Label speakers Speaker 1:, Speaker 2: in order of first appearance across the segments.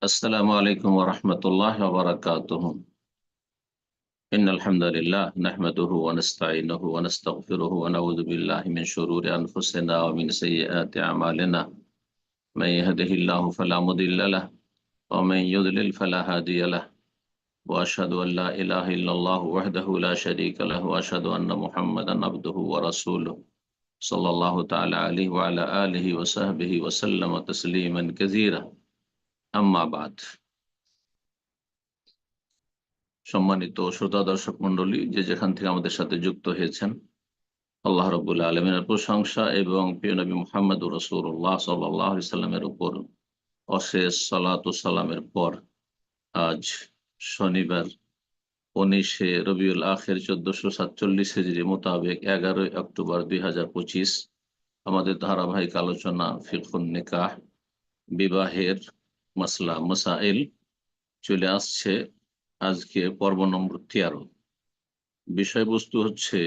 Speaker 1: السلام عليكم ورحمة الله وبركاته. إن الحمد لله نحمده ونستعينه ونستغفره ونعوذ بالله من شرور أنفسنا ومن سيئات أعمالنا. من يهده الله فلا مضل له ومن يضلل فلا هادي له، وأشهد أن لا إله إلا الله وحده لا شريك له، وأشهد أن محمدا عبده ورسوله صلى الله تعالى عليه وعلى آله وصحبه وسلم تسليما كثيرا. أما بعد। সম্মানিত শ্রোতা দর্শক মন্ডলী, যে যেখান থেকে আমাদের সাথে যুক্ত হয়েছেন, আল্লাহ রাব্বুল আলামিনের প্রশংসা এবং প্রিয় নবী মুহাম্মদুর রাসূলুল্লাহ সাল্লাল্লাহু আলাইহি সাল্লামের উপর অশেষ সালাত ও সালামের পর আজ শনিবার 19শে রবিউল আখির 1447 হিজরি মোতাবেক 11 অক্টোবর 2025 আমাদের ধারাবাহিক আলোচনা ফিকহুন নিকাহ, বিবাহের মাসলা মাসাইল চলে আসছে। আজকে পর্ব নম্বর 13। বিষয়বস্তু হচ্ছে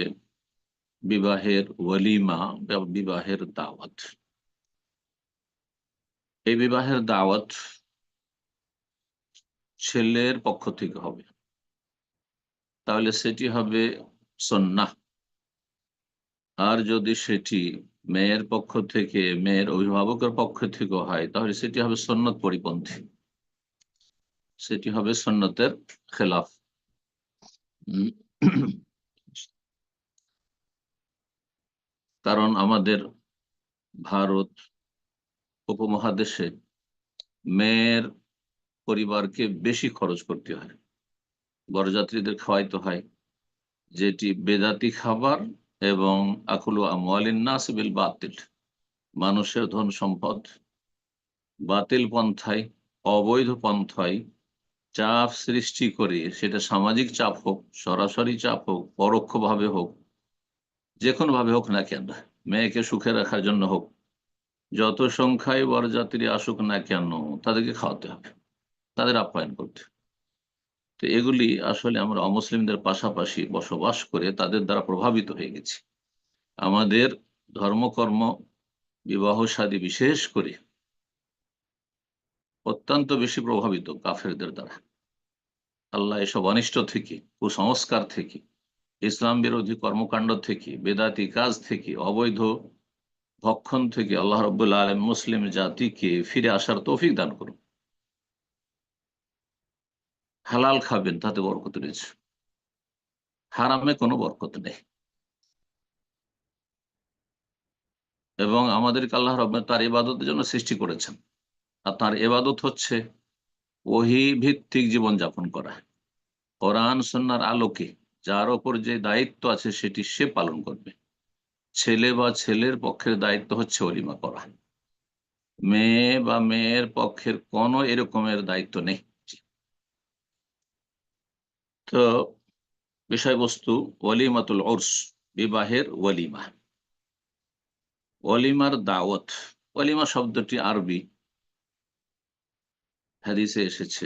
Speaker 1: বিবাহের ওয়ালিমা বা বিবাহের দাওয়াত। এই বিবাহের দাওয়াত ছেলের পক্ষ থেকে হবে, তাহলে সেটি হবে সুন্নাহ। আর যদি সেটি মেয়ের পক্ষ থেকে, মেয়ের অভিভাবকের পক্ষ থেকে হয়, তাহলে সেটি হবে সুন্নত পরিপন্থী, সেটি হবে সুন্নতের খেলাফ। কারণ আমাদের ভারত উপমহাদেশে মেয়ের পরিবারকে বেশি খরচ করতে হয়, বরযাত্রীদের খাওয়াইতে হয়, যেটি বেদাতি খাবার এবং আকুলু আমওয়ালিন নাস বিল বাতিল, মানুষের ধন সম্পদ বাতিল পন্থায়, অবৈধ পন্থায় চাপ সৃষ্টি করে, সেটা সামাজিক চাপ হোক, সরাসরি চাপ হোক, পরোক্ষভাবে হোক, যে কোনো ভাবে হোক না কেন, মেয়েকে সুখে রাখার জন্য হোক, যত সংখ্যায় বরযাত্রী আসুক না কেন, তাদেরকে খাওয়াতে হবে, তাদের আপ্যায়ন করতে। তো এগুলি আসলে আমরা অমুসলিমদের পাশাপাশি বসবাস করে তাদের দ্বারা প্রভাবিত হয়ে গেছি। আমাদের ধর্মকর্ম, বিবাহ শাদী বিশেষ করে অত্যন্ত বেশি প্রভাবিত কাফেরদের দ্বারা। আল্লাহ এসব অনিষ্ট থেকে, কুসংস্কার থেকে, ইসলাম বিরোধী কর্মকাণ্ড থেকে, বেদাতি কাজ থেকে, অবৈধ ভক্ষণ থেকে আল্লাহ রাব্বুল আলামিন মুসলিম জাতিকে ফিরে আসার তৌফিক দান করুন। হালাল খাবেন, তাতে বরকত রয়েছে, হারামে কোনো বরকত নেই। এবং আমাদেরকে আল্লাহ রাব্বুল তার ইবাদতের জন্য সৃষ্টি করেছেন, আর তার ইবাদত হচ্ছে ওহী ভিত্তিক জীবনযাপন করা। কোরআন সুন্নাহর আলোকে যার ওপর যে দায়িত্ব আছে সেটি সে পালন করবে। ছেলে বা ছেলের পক্ষের দায়িত্ব হচ্ছে ওলিমা করা, মেয়ে বা মেয়ের পক্ষের কোনো এরকমের দায়িত্ব নেই। তো বিষয়বস্তু ওয়ালিমাতুল উরস, বিবাহের ওয়ালিমা, ওয়ালিমার দাওয়াত। ওয়ালিমা শব্দটি আরবি, হাদিসে এসেছে।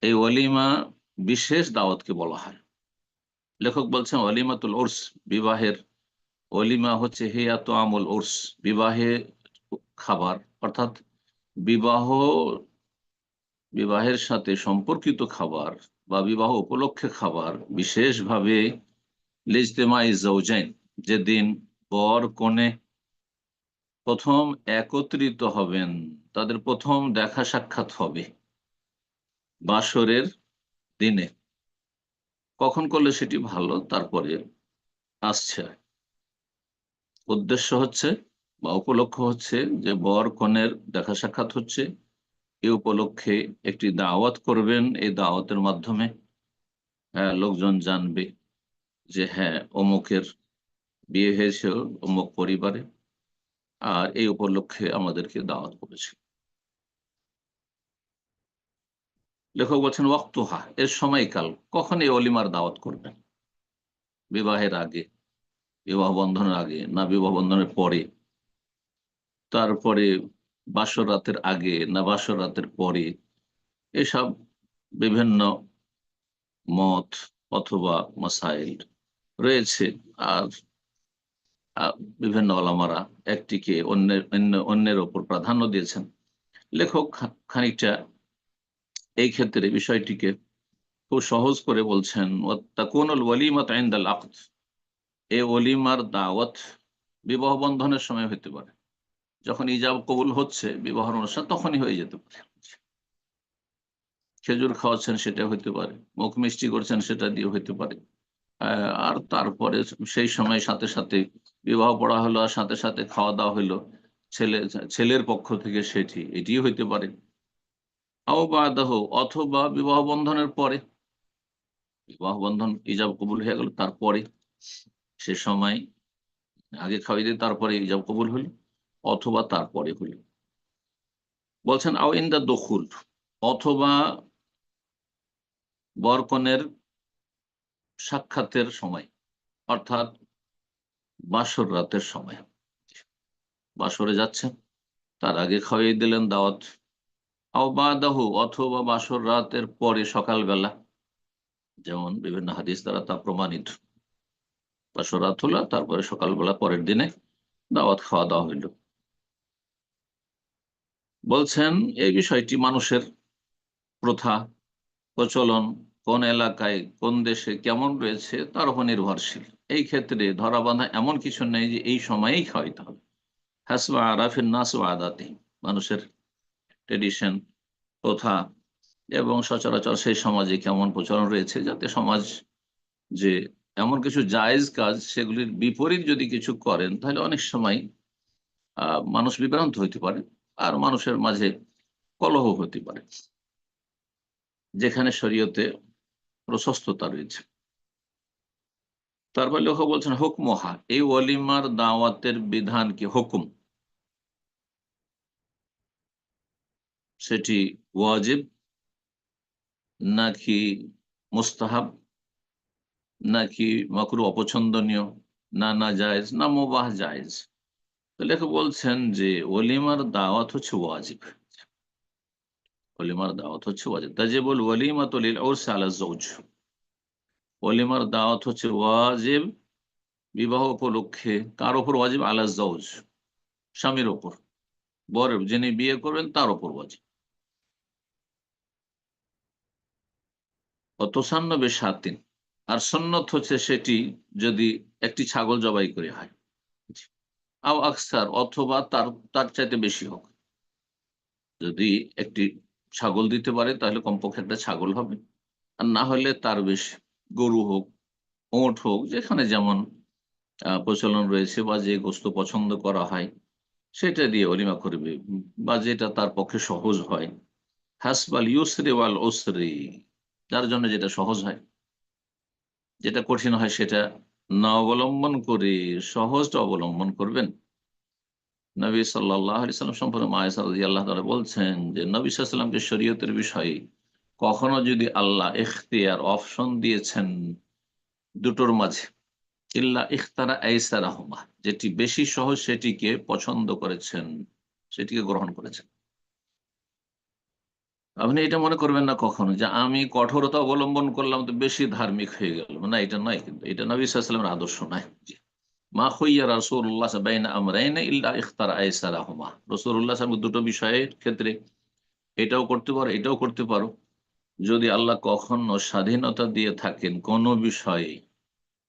Speaker 1: এই ওয়ালিমা বিশেষ দাওয়াতকে বলা হয়। লেখক বলছেন ওয়ালিমাতুল উরস, বিবাহের ওয়ালিমা হচ্ছে হিয়া তোয়ামুল উরস, বিবাহে খাবার, অর্থাৎ বিবাহ, বিবাহের সাথে সম্পর্কিত খাবার বা বিবাহ উপলক্ষে খাবার, বিশেষভাবে লিজতেমাই জাওজাইন, যেদিন বর কনে প্রথম একত্রিত হবেন, তাদের প্রথম দেখা সাক্ষাৎ হবে বাসরের দিনে। কখন করলে সেটি ভালো, তারপরে আসছে। উদ্দেশ্য হচ্ছে বা উপলক্ষ হচ্ছে যে বর কনের দেখা সাক্ষাৎ হচ্ছে, এ উপলক্ষে একটি দাওয়াত করবেন। এই দাওয়াতের মাধ্যমে লোকজন জানবে যে হ্যাঁ, অমুকের বিয়ে হয়েছে অমুক পরিবারে, আর এই উপলক্ষে আমাদেরকে দাওয়াত করেছে। লেখক বলছেন ওয়াক্তুহা, এর সময়কাল, কখন এই অলিমার দাওয়াত করবেন? বিবাহের আগে, বিবাহ বন্ধনের আগে, না বিবাহ বন্ধনের পরে, তারপরে বাসর রাতের আগে না বাসর রাতের পরে, এসব বিভিন্ন মত অথবা মাসাইল রয়েছে। আর বিভিন্ন ওলামারা একটিকে অন্যের ওপর প্রাধান্য দিয়েছেন। লেখক খানিকটা এই ক্ষেত্রে বিষয়টিকে খুব সহজ করে বলছেন, ওয়াত্তাকুনুল ওয়ালিমাতু ইনদাল আকদ, এই ওলিমার দাওয়াত বিবাহ বন্ধনের সময় হতে পারে। যখন ইজাব কবুল হচ্ছে বিবাহ অনুষ্ঠান তখনই হয়ে যেতে পারে। খেজুর খাওয়াচ্ছেন সেটা হইতে পারে, মুখ মিষ্টি করছেন সেটা দিয়ে হইতে পারে। আর তারপরে সেই সময় সাথে সাথে বিবাহ পড়া হলো, আর সাথে সাথে খাওয়া দাওয়া হইলো ছেলের পক্ষ থেকে, এটিও হইতে পারে। আও বাদাহু, অথবা বিবাহ বন্ধনের পরে, বিবাহ বন্ধন ইজাব কবুল হয়ে গেল তারপরে, সে সময় আগে খাওয়াই দিয়ে তারপরে ইজাব কবুল হলো, অথবা তারপরে হলো। বলছেন আও ইন দা দখুল, অথবা বরকনের সাক্ষাতের সময়, অর্থাৎ বাসর রাতের সময়, বাসরে যাচ্ছেন তার আগে খাওয়াই দিলেন দাওয়াত। আও বাদাহু, অথবা বাসর রাতের পরে সকালবেলা, যেমন বিভিন্ন হাদিস দ্বারা তা প্রমাণিত। বাসর রাত হলো, তারপরে সকালবেলা পরের দিনে দাওয়াত খাওয়া দাওয়া হইল। বলছেন এই বিষয়টি মানুষের প্রথা, প্রচলন, কোন এলাকায় কোন দেশে কেমন রয়েছে তার উপর নির্ভরশীল। এই ক্ষেত্রে ধরা বাঁধা এমন কিছু নেই যে এই সময়েই খাওয়াইতে হবে। হাসবা আরাফিন নাস ওয়া আদাতিহিম, মানুষের ট্রেডিশন, প্রথা এবং সচরাচর সেই সমাজে কেমন প্রচলন রয়েছে, যাতে সমাজ যে এমন কিছু জায়েজ কাজ সেগুলির বিপরীত যদি কিছু করেন তাহলে অনেক সময় মানুষ বিভ্রান্ত হইতে পারে, আর মানুষের মাঝে কলহ হতে পারে, যেখানে শরীয়তে প্রশস্ততা রয়েছে। তারপর লেখক বলছেন হুকমুহা, এই ওয়ালিমার দাওয়াতের বিধান কি, হুকুম, সেটি ওয়াজিব নাকি মুস্তাহাব, নাকি মাকরুহ অপছন্দনীয়, না জায়েজ, না মুবাহ জায়েজ। তো লেখক বলছেন যে ওলিমার দাওয়াত হচ্ছে ওয়াজিব, ওলিমার দাওয়াত হচ্ছে ওয়াজিব। তাজিবুল ওয়ালিমাতু লিল উরস আলা যাওজ, ওলিমার দাওয়াত হচ্ছে ওয়াজিব বিবাহ উপলক্ষে। কার উপর ওয়াজিব? আলা যাওজ, স্বামীর ওপর, বর যিনি বিয়ে করবেন তার উপর ওয়াজিব। অতসান্ন বেশাতিন, আর সন্ন্যত হচ্ছে সেটি যদি একটি ছাগল জবাই করে হয়, আও আকসার, অথবা তার তার চাইতে বেশি হোক। যদি একটি ছাগল দিতে পারে তাহলে কমপক্ষে একটা ছাগল হবে, আর না হলে তার বেশি, গরু হোক, ওঁট হোক, যেখানে যেমন প্রচলন রয়েছে বা যে গোস্ত পছন্দ করা হয় সেটা দিয়ে অলিমা করবে, বা যেটা তার পক্ষে সহজ হয়। হাসবাল ইউসরি ওয়াল উসরি, যার জন্য যেটা সহজ হয়, যেটা কঠিন হয় সেটা না অবলম্বন করে সহজটা অবলম্বন করবেন। নবী সাল্লাল্লাহু আলাইহি সাল্লাম সম্পর্কে মা আয়েশা রাদিয়াল্লাহু তাআলা বলছেন যে নবী সাল্লাল্লাহু আলাইহি সাল্লামকে শরীয়তের বিষয়ে কখনো যদি আল্লাহ ইখতিয়ার, অপশন দিয়েছেন দুটোর মাঝে, ইল্লা ইখতারা আইসারাহুমা, যেটি বেশি সহজ সেটিকে পছন্দ করেছেন, সেটিকে গ্রহণ করেছেন। আপনি এটা মনে করবেন না কখনো যে আমি কঠোরতা অবলম্বন করলাম তো বেশি ধার্মিক হয়ে গেল, না, এটা নয়, কিন্তু এটা নবী সাল্লাল্লাহু আলাইহি ওয়াসাল্লামের আদর্শ নয়। জি। মা খুইয়া রাসূলুল্লাহ বাইনা আমরাইন ইল্লা ইখতারা আইসারাহুমা, রাসূলুল্লাহ সাল্লাল্লাহু আলাইহি ওয়াসাল্লাম দুটো বিষয়ের ক্ষেত্রে এটাও করতে পারো এটাও করতে পারো। যদি আল্লাহ কখনো স্বাধীনতা দিয়ে থাকেন কোন বিষয়ে,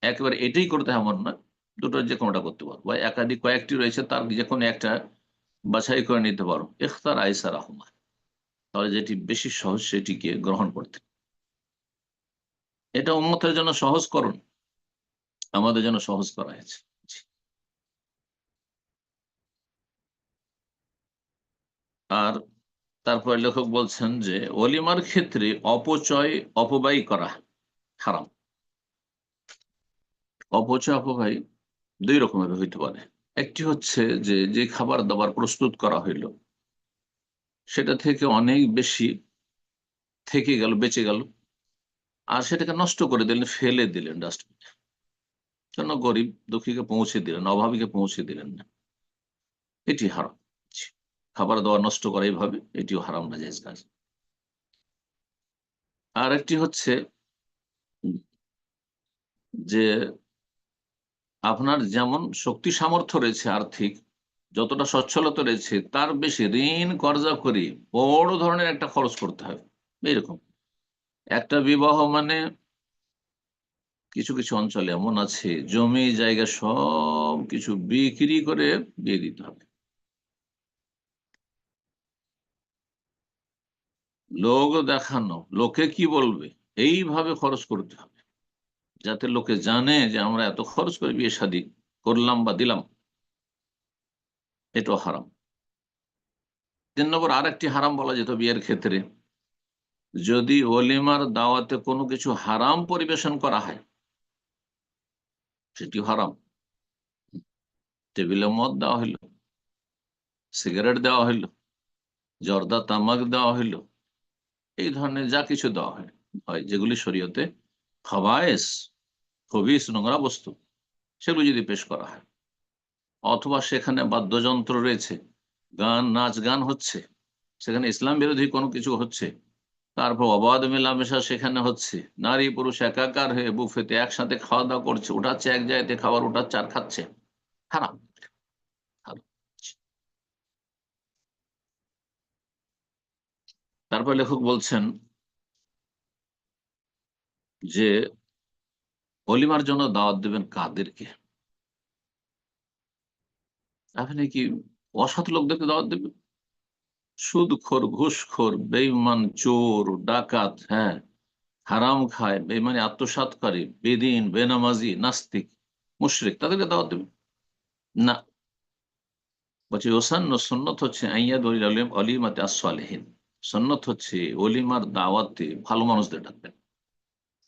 Speaker 1: একেবারে এটাই করতে এমন না, দুটোর যে কোনোটা করতে পারো, বা একাধিক কয়েকটি রয়েছে তার যে কোনো একটা বাছাই করে নিতে পারো, ইখতার আইসারাহুমা, তাহলে যেটি বেশি সহজ সেটিকে গ্রহণ করতে। এটা উম্মতের জন্য সহজকরণ, আমাদের জন্য সহজ করা হয়েছে। জি। আর তারপর লেখক বলছেন যে ওলিমার ক্ষেত্রে অপব্যয় করা হারাম। অপচয় অপব্যয় দুই রকমের হইতে পারে। একটি হচ্ছে যে যে খাবার দাবার প্রস্তুত করা হইল সেটা থেকে অনেক বেশি থেকে গেল, বেঁচে গেল, আর সেটাকে নষ্ট করে দিলেন, ফেলে দিলেন ডাস্টবিনে, কেন গরিব দুঃখীকে পৌঁছে দিলেন, অভাবীকে পৌঁছে দিলেন না, এটি হারাম। খাবার দাবার নষ্ট করা এইভাবে, এটিও হারাম না জায়েজ কাজ। আর একটি হচ্ছে যে আপনার যেমন শক্তি সামর্থ্য রয়েছে আর্থিক, যতটা সচ্ছলতা রয়েছে তার বেশি ঋণ কর্জা করে বড় ধরনের একটা খরচ করতে হবে। এরকম একটা বিবাহ মানে কিছু কিছু অঞ্চলে এমন আছে জমি জায়গা সব কিছু বিক্রি করে বিয়ে দিতে হবে। লোক দেখানো, লোকে কি বলবে, এইভাবে খরচ করতে হবে যাতে লোকে জানে যে আমরা এত খরচ করে বিয়ে শাদী করলাম বা দিলাম। এটাও হারাম। 3 নম্বর আরেকটি হারাম বলা যেত বিয়ের ক্ষেত্রে, যদি ওলিমার দাওয়াতে কোনো কিছু হারাম পরিবেশন করা হয় সেটি হারাম। টেবিলে মদ দেওয়া হইলো, সিগারেট দেওয়া হইলো, জর্দা তামাক দেওয়া হইলো, এই ধরনের যা কিছু দেওয়া হয় হয় যেগুলি শরীয়তে খাবায়েস, খবিস, নোংরা বস্তু, সেগুলো যদি পেশ করা হয়, অথবা সেখানে বাদ্যযন্ত্র রয়েছে, গান নাচ গান হচ্ছে, সেখানে ইসলাম বিরোধী কোনো কিছু হচ্ছে, তারপর অবাধ মেলামেশা সেখানে হচ্ছে, নারী পুরুষ একাকার হয়ে বুফেতে একসাথে খাওয়া দাওয়া করছে, উঠাচ্ছে এক জায়গাতে খাবার, উঠাচ্ছে আর খাচ্ছে, হারাম। হারাম। তারপর লেখক বলছেন যে অলিমার জন্য দাওয়াত দেবেন কাদেরকে? আপনি কি অসৎ লোকদেরকে দাওয়াত দেবেন? সুদখোর, ঘুষখোর, বেঈমান, চোর, ডাকাত, হ্যাঁ, হারাম খায়, বেঈমানি আত্মসাৎকারী, বেদিন, বেনামাজি, নাস্তিক, মুশরিক, তাদেরকে দাওয়াত দেবেন না। বলছে ওসান্ন, সুন্নত হচ্ছে আইয়াদ অলিমাতে আসলেহীন, সুন্নত হচ্ছে অলিমার দাওয়াতে ভালো মানুষদের ডাকবেন।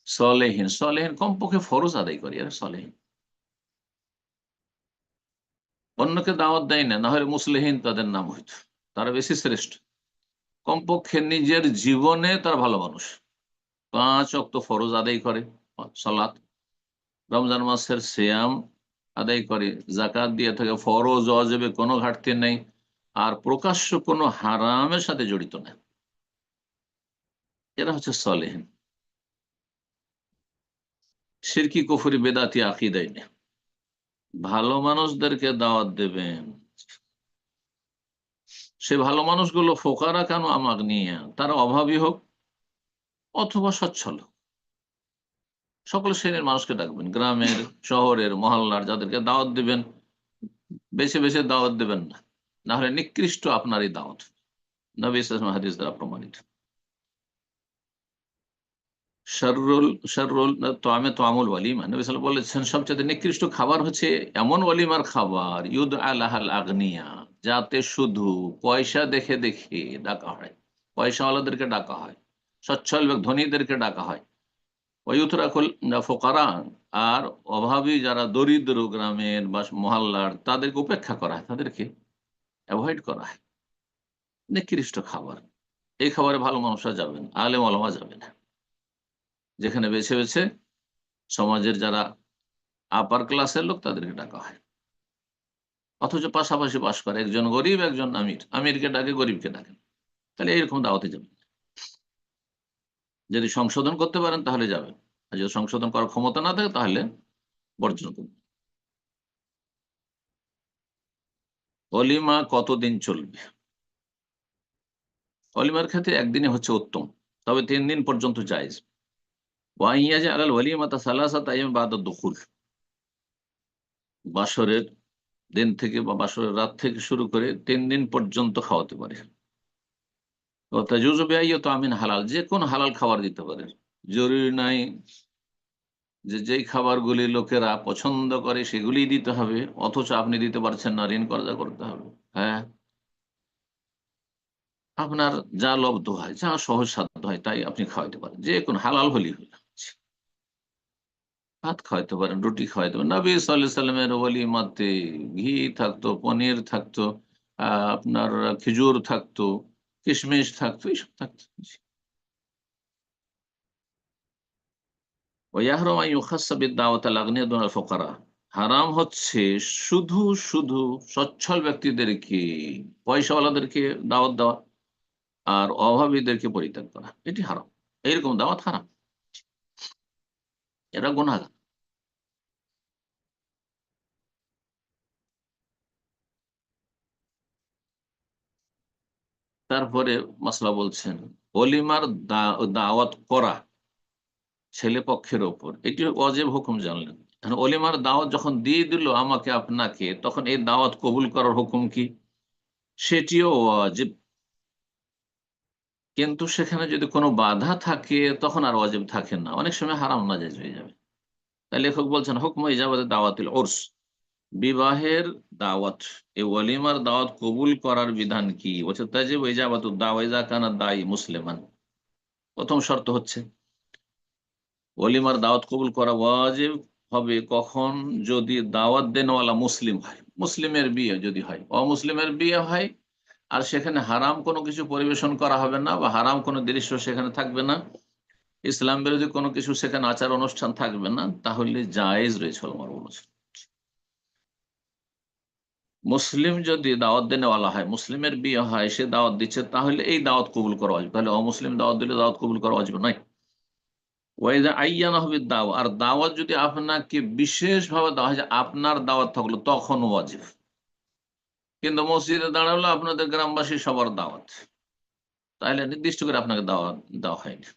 Speaker 1: সলেহীন, সলেহীন কমপক্ষে ফরজ আদায় করি আর সলেহীন। অন্যকে দাওয়াত দেয় না, না হলে মুসলিহীন তাদের নাম হইতো, তারা বেশি শ্রেষ্ঠ। কমপক্ষে নিজের জীবনে তারা ভালো মানুষ, 5 ওয়াক্ত ফরজ আদায় করে, সালাত, রমজান মাসের সিয়াম আদায় করে, জাকাত দিয়ে থাকে, ফরজ ওয়াজিবে কোনো ঘাটতি নেই, আর প্রকাশ্য কোনো হারামের সাথে জড়িত না। এরা হচ্ছে সলেহীন। শিরকি, কুফরি, বেদাতি আকীদাই নেই। ভালো মানুষদেরকে দাওয়াত দেবেন, সে ভালো মানুষগুলো ফোকারা কেন আমাগনিয়া, তারা অভাবী হোক অথবা সচ্ছল হোক, সকল শ্রেণীর মানুষকে ডাকবেন, গ্রামের, শহরের, মহল্লার, যাদেরকে দাওয়াত দিবেন বেছে বেছে দাওয়াত দেবেন না, না হলে নিকৃষ্ট আপনারই দাওয়াত। নবী সাল্লাল্লাহু আলাইহি ওয়াসাল্লাম হাদিস দ্বারা প্রমাণিত। শাররুল শাররুল তোয়ামে তোয়ামুল ওয়ালিমা, নবী সাল্লাল্লাহু আলাইহি ওয়াসাল্লাম বলেছেন সবচেয়ে নিকৃষ্ট খাবার হচ্ছে এমন ওয়ালিমার খাবার ইউদ আলাহাল আগনিয়া, যাতে শুধু পয়সা দেখে দেখে ডাকা হয়, পয়সাওয়ালাদেরকে ডাকা হয়, সচ্ছল ধনীদেরকে ডাকা হয়, ওয়ুতরাকুল ফোকারা, আর অভাবী যারা দরিদ্র গ্রামের বা মহল্লার তাদেরকে উপেক্ষা করা হয়, তাদেরকে অ্যাভয়েড করা হয়। নিকৃষ্ট খাবার। এই খাবারে ভালো মানুষরা যাবেন, আলেম ওলামা যাবে না। যেখানে বেছে বেছে সমাজের যারা আপার ক্লাসের লোক তাদেরকে ডাকা হয়, অথচ পাশাপাশি বাস করে একজন গরিব একজন আমির, আমিরকে ডাকে গরিবকে ডাকেন, তাহলে এইরকম দাওয়াতে যাবেন। যদি সংশোধন করতে পারেন তাহলে যাবেন, আর যদি সংশোধন করার ক্ষমতা না থাকে তাহলে বর্জন করবেন। অলিমা কতদিন চলবে? অলিমার ক্ষেত্রে একদিনে হচ্ছে উত্তম, তবে 3 দিন পর্যন্ত জায়েজ। ওয়াইয়াজ আলাল ওয়ালিমাতা সালাসাত আইয়াম বাদা দুখুল, বাসরের দিন থেকে বা বাসরের রাত থেকে শুরু করে 3 দিন পর্যন্ত খাওয়াতে পারে। ও তাজুজু বিআইয়্যিত আমিন হালাল, যে কোন হালাল খাবার দিতে পারে। জরুরি নাই যে যেই খাবারগুলি লোকেরা পছন্দ করে সেগুলিই দিতে হবে, অথচ আপনি দিতে পারছেন না, ঋণ কর্জা করতে হবে। হ্যাঁ, আপনার যা লব্ধ হয়, যা সহজ সাধ্য হয় তাই আপনি খাওয়াইতে পারেন, যে কোন হালাল হলেই হলো। ভাত খাওয়াইতে পারেন, রুটি খাওয়াইতে পারেন। নবী সাল্লাল্লাহু আলাইহি ওয়াসাল্লামের ওলিমাতে ঘি থাকতো, পনির থাকতো, আপনার খেজুর থাকতো, কিশমিশ থাকতো, এইসব থাকতো। ওয়াহরুমু আন ইউখাসসা বিদ-দাওয়াতি আল-আগনিয়া দুনাল ফুকারা, হারাম হচ্ছে শুধু শুধু সচ্ছল ব্যক্তিদেরকে, পয়সাওয়ালাদেরকে দাওয়াত দেওয়া আর অভাবীদেরকে পরিত্যাগ করা, এটি হারাম। এইরকম দাওয়াত হারাম, এরা গুনাহগার। তারপরে মাসলা বলছেন ওলিমার দাওয়াত করা ছেলে পক্ষের ওপর, এটি ওয়াজিব হুকুম জানলেন। এখন ওলিমার দাওয়াত যখন দিয়ে দিল আমাকে আপনাকে, তখন এই দাওয়াত কবুল করার হুকুম কি? সেটিও ওয়াজিব। কিন্তু সেখানে যদি কোনো বাধা থাকে তখন আর ওয়াজিব থাকে না, অনেক সময় হারাম নাজায়েজ হয়ে যাবে। তাই লেখক বলছেন হুকম ইজাবাতে দাওয়াতিল উরস, বিবাহের দাওয়াত, এই ওয়ালিমার দাওয়াত কবুল করার বিধান কি? বলছে তাজিব ইজাবাতু দাওয়া ইযা কানা দায়ী মুসলিমান। প্রথম শর্ত হচ্ছে ওয়ালিমার দাওয়াত কবুল করা ওয়াজিব হবে কখন? যদি দাওয়াত দেনওয়ালা মুসলিম হয়, মুসলিমের বিয়ে যদি হয়। অমুসলিমের বিয়ে হয় আর সেখানে হারাম কোনো কিছু পরিবেশন করা হবে না, বা হারাম কোনো দৃশ্য সেখানে থাকবে না, ইসলাম বিরোধী কোনো কিছু সেখানে আচার অনুষ্ঠান থাকবে না, তাহলে জায়েজ রয়েছে ওলামার অনুসারে। মুসলিম যদি দাওয়াত দেনেওয়ালা হয়, মুসলিমের বিয়ে হয়, সে দাওয়াত দিচ্ছে, তাহলে এই দাওয়াত কবুল করা অজিব। তাহলে অমুসলিম দাওয়াত দিলে দাওয়াত কবুল করা অজিব নয়। ওয়াইদা আইয়ানা হবে দাওয়া, আর দাওয়াত যদি আপনাকে বিশেষভাবে দেওয়া হয় যে আপনার দাওয়াত থাকলো, তখন ওয়াজিব। কিন্তু মসজিদে দাঁড়ালো আপনাদের গ্রামবাসী সবার দাওয়াত, তাহলে নির্দিষ্ট করে আপনাকে দাওয়াত দেওয়া হয়নি।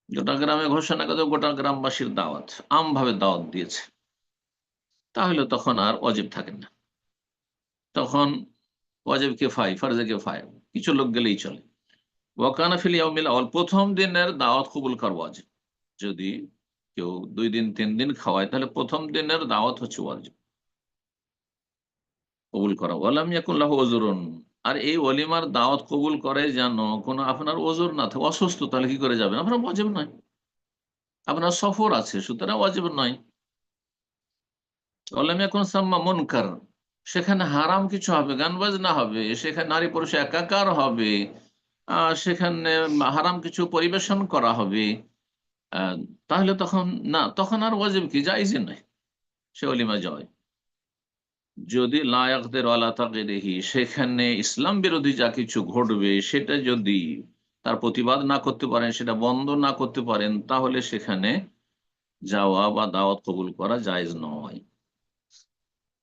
Speaker 1: গোটা গ্রামে ঘোষণা করে গোটা গ্রামবাসীর দাওয়াত, আমভাবে দাওয়াত দিয়েছে, তাহলে তখন আর ওয়াজিব থাকে না। তখন ওয়াজিব কিফায়া, ফরজে কিফায়া, কিছু লোক গেলেই চলে। ওয়াকানা ফিল ইয়াউমিল আউয়াল, প্রথম দিনের দাওয়াত কবুল করা ওয়াজিব। যদি কেউ 2 দিন 3 দিন খাওয়ায়, তাহলে প্রথম দিনের দাওয়াত হচ্ছে ওয়াজিব কবুল করা। ওয়ালাম ইয়াকুন লাহু উযরুন, আর এই ওয়ালিমার দাওয়াত কবুল করে যেন কোনো আপনার ওযর না থাকে, অসুস্থ, তাহলে কি করে যাবেন? আপনার ওয়াজিব নয়, আপনার সফর আছে, সুতরাং ওয়াজিব নয়। ওয়ালাম ইয়াকুন সাম্মা মুনকার, সেখানে হারাম কিছু হবে, গান বাজনা হবে, সেখানে নারী পুরুষ একাকার হবে, সেখানে হারাম কিছু পরিবেশন করা হবে, আহ, তাহলে তখন না, তখন আর ওয়াজিব কি, জায়েজই নয় সে ওলিমা যাওয়ায়। যদি লা ইয়াকদির আলা তাগয়িরিহি, সেখানে ইসলাম বিরোধী যা কিছু ঘটবে সেটা যদি তার প্রতিবাদ না করতে পারেন, সেটা বন্ধ না করতে পারেন, তাহলে সেখানে যাওয়া বা দাওয়াত কবুল করা জায়েজ নয়।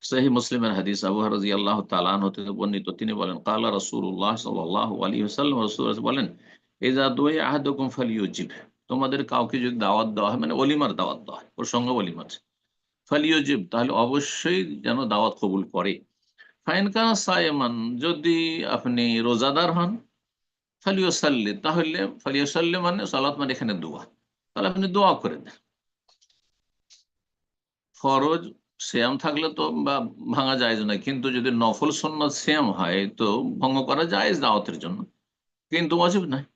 Speaker 1: সহিহ মুসলিমের হাদিস, আবু হুরায়রা রাদিয়াল্লাহু তাআলা আনহু হতে বর্ণিত, তিনি বলেন ক্বালা রাসূলুল্লাহ সাল্লাল্লাহু আলাইহি ওয়াসাল্লাম, রাসূল বলেন ইযা দুইয়া আহাদুকুম ফালইউজিব, তোমাদের কাউকে যদি দাওয়াত দেওয়া হয়, মানে ওলিমার দাওয়াত দেওয়া হয়, প্রসঙ্গ ওলিমার, ফালইউজিব, তাহলে অবশ্যই যেন দাওয়াত কবুল করে। ফাইন কানা সায়েমান, যদি আপনি রোজাদার হন, ফালিউসাল্লি, তাহলে ফালিউসাল্লি মানে সালাত, মানে এখানে দোয়া, তাহলে আপনি দোয়া করে দেন। ফরজ সিয়াম থাকলে তো বা ভাঙা জায়েজ নয়, কিন্তু যদি নফল সুন্নাত সিয়াম হয় তো ভঙ্গ করা জায়েজ দাওয়াতের জন্য, কিন্তু ওয়াজিব নয়।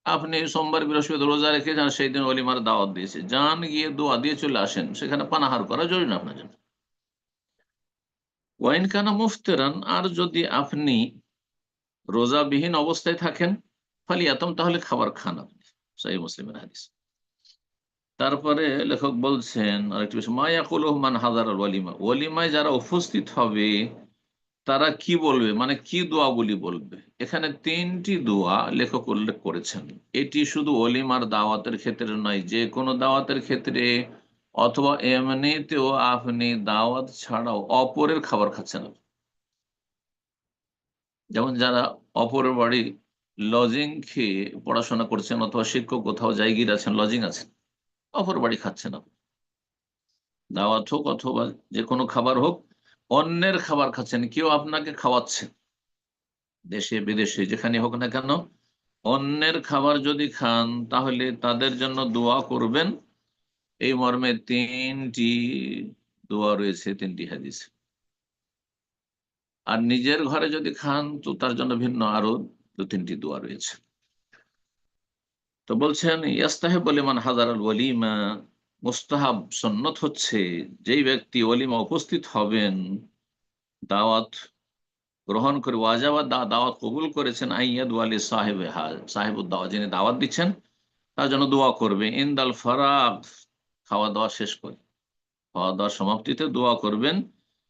Speaker 1: আপনি সোমবার বৃহস্পতি রোজা রেখে যান, সেই দিন ওলিমার দাওয়াত দিয়েছে, যান গিয়ে দোয়া দিয়ে চলে আসেন, সেখানে পানাহার করা জরুরি না আপনার জন্য। ওয়াইন কানা মুফতিরান, আর যদি আপনি রোজাবিহীন অবস্থায় থাকেন, ফালিয়াতম, তাহলে খাবার খান আপনি। সহিহ মুসলিমের হাদিস। তারপরে লেখক বলছেন আরেকটি বিষয়, মা ইয়াকুলুহু মান হাযারাল ওয়ালিমা, ওয়ালিমায় যারা উপস্থিত হবে তারা কি বলবে, মানে কি দোয়াগুলি বলবে। এখানে 3টি দোয়া লেখক উল্লেখ করেছেন। এটি শুধু ওলিমার দাওয়াতের ক্ষেত্রে নয়, যে কোনো দাওয়াতের ক্ষেত্রে, অথবা এমনিতেও আপনি দাওয়াত ছাড়াও অপরের খাবার খাচ্ছেন। যেমন যারা অপরের বাড়ি লজিং খেয়ে পড়াশোনা করছেন, অথবা শিক্ষক কোথাও জায়গির আছেন, লজিং আছেন, অপর বাড়ি খাচ্ছেন আপনি, দাওয়াত হোক অথবা যে কোনো খাবার হোক, অন্যের খাবার খাচ্ছেন, কেউ আপনাকে খাওয়াচ্ছে, দেশে বিদেশে যেখানে হোক না কেন, অন্যের খাবার যদি খান, তাহলে তাদের জন্য দোয়া করবেন। এই মর্মে 3টি দোয়া রয়েছে, 3টি হাদিস। আর নিজের ঘরে যদি খান তো তার জন্য ভিন্ন আরো 2-3টি দোয়া রয়েছে। তো বলছেন ইয়াস্তাহিব লিমান হাযারাল ওয়ালিমা, মুস্তাহাব সুন্নত হচ্ছে, যেই ব্যক্তি ওলিমা উপস্থিত হবেন, দাওয়াত গ্রহণ করে, ওয়াজাবা দাওয়াত কবুল করেছেন, আইয়াদ ওয়ালি সাহেবে সাহেবুদ দাওয়াত, যিনি দাওয়াত দিচ্ছেন তার জন্য দোয়া করবে। ইনদাল ফারাগ, খাওয়া দাওয়া শেষ করে, খাওয়া দাওয়ার সমাপ্তিতে দোয়া করবেন।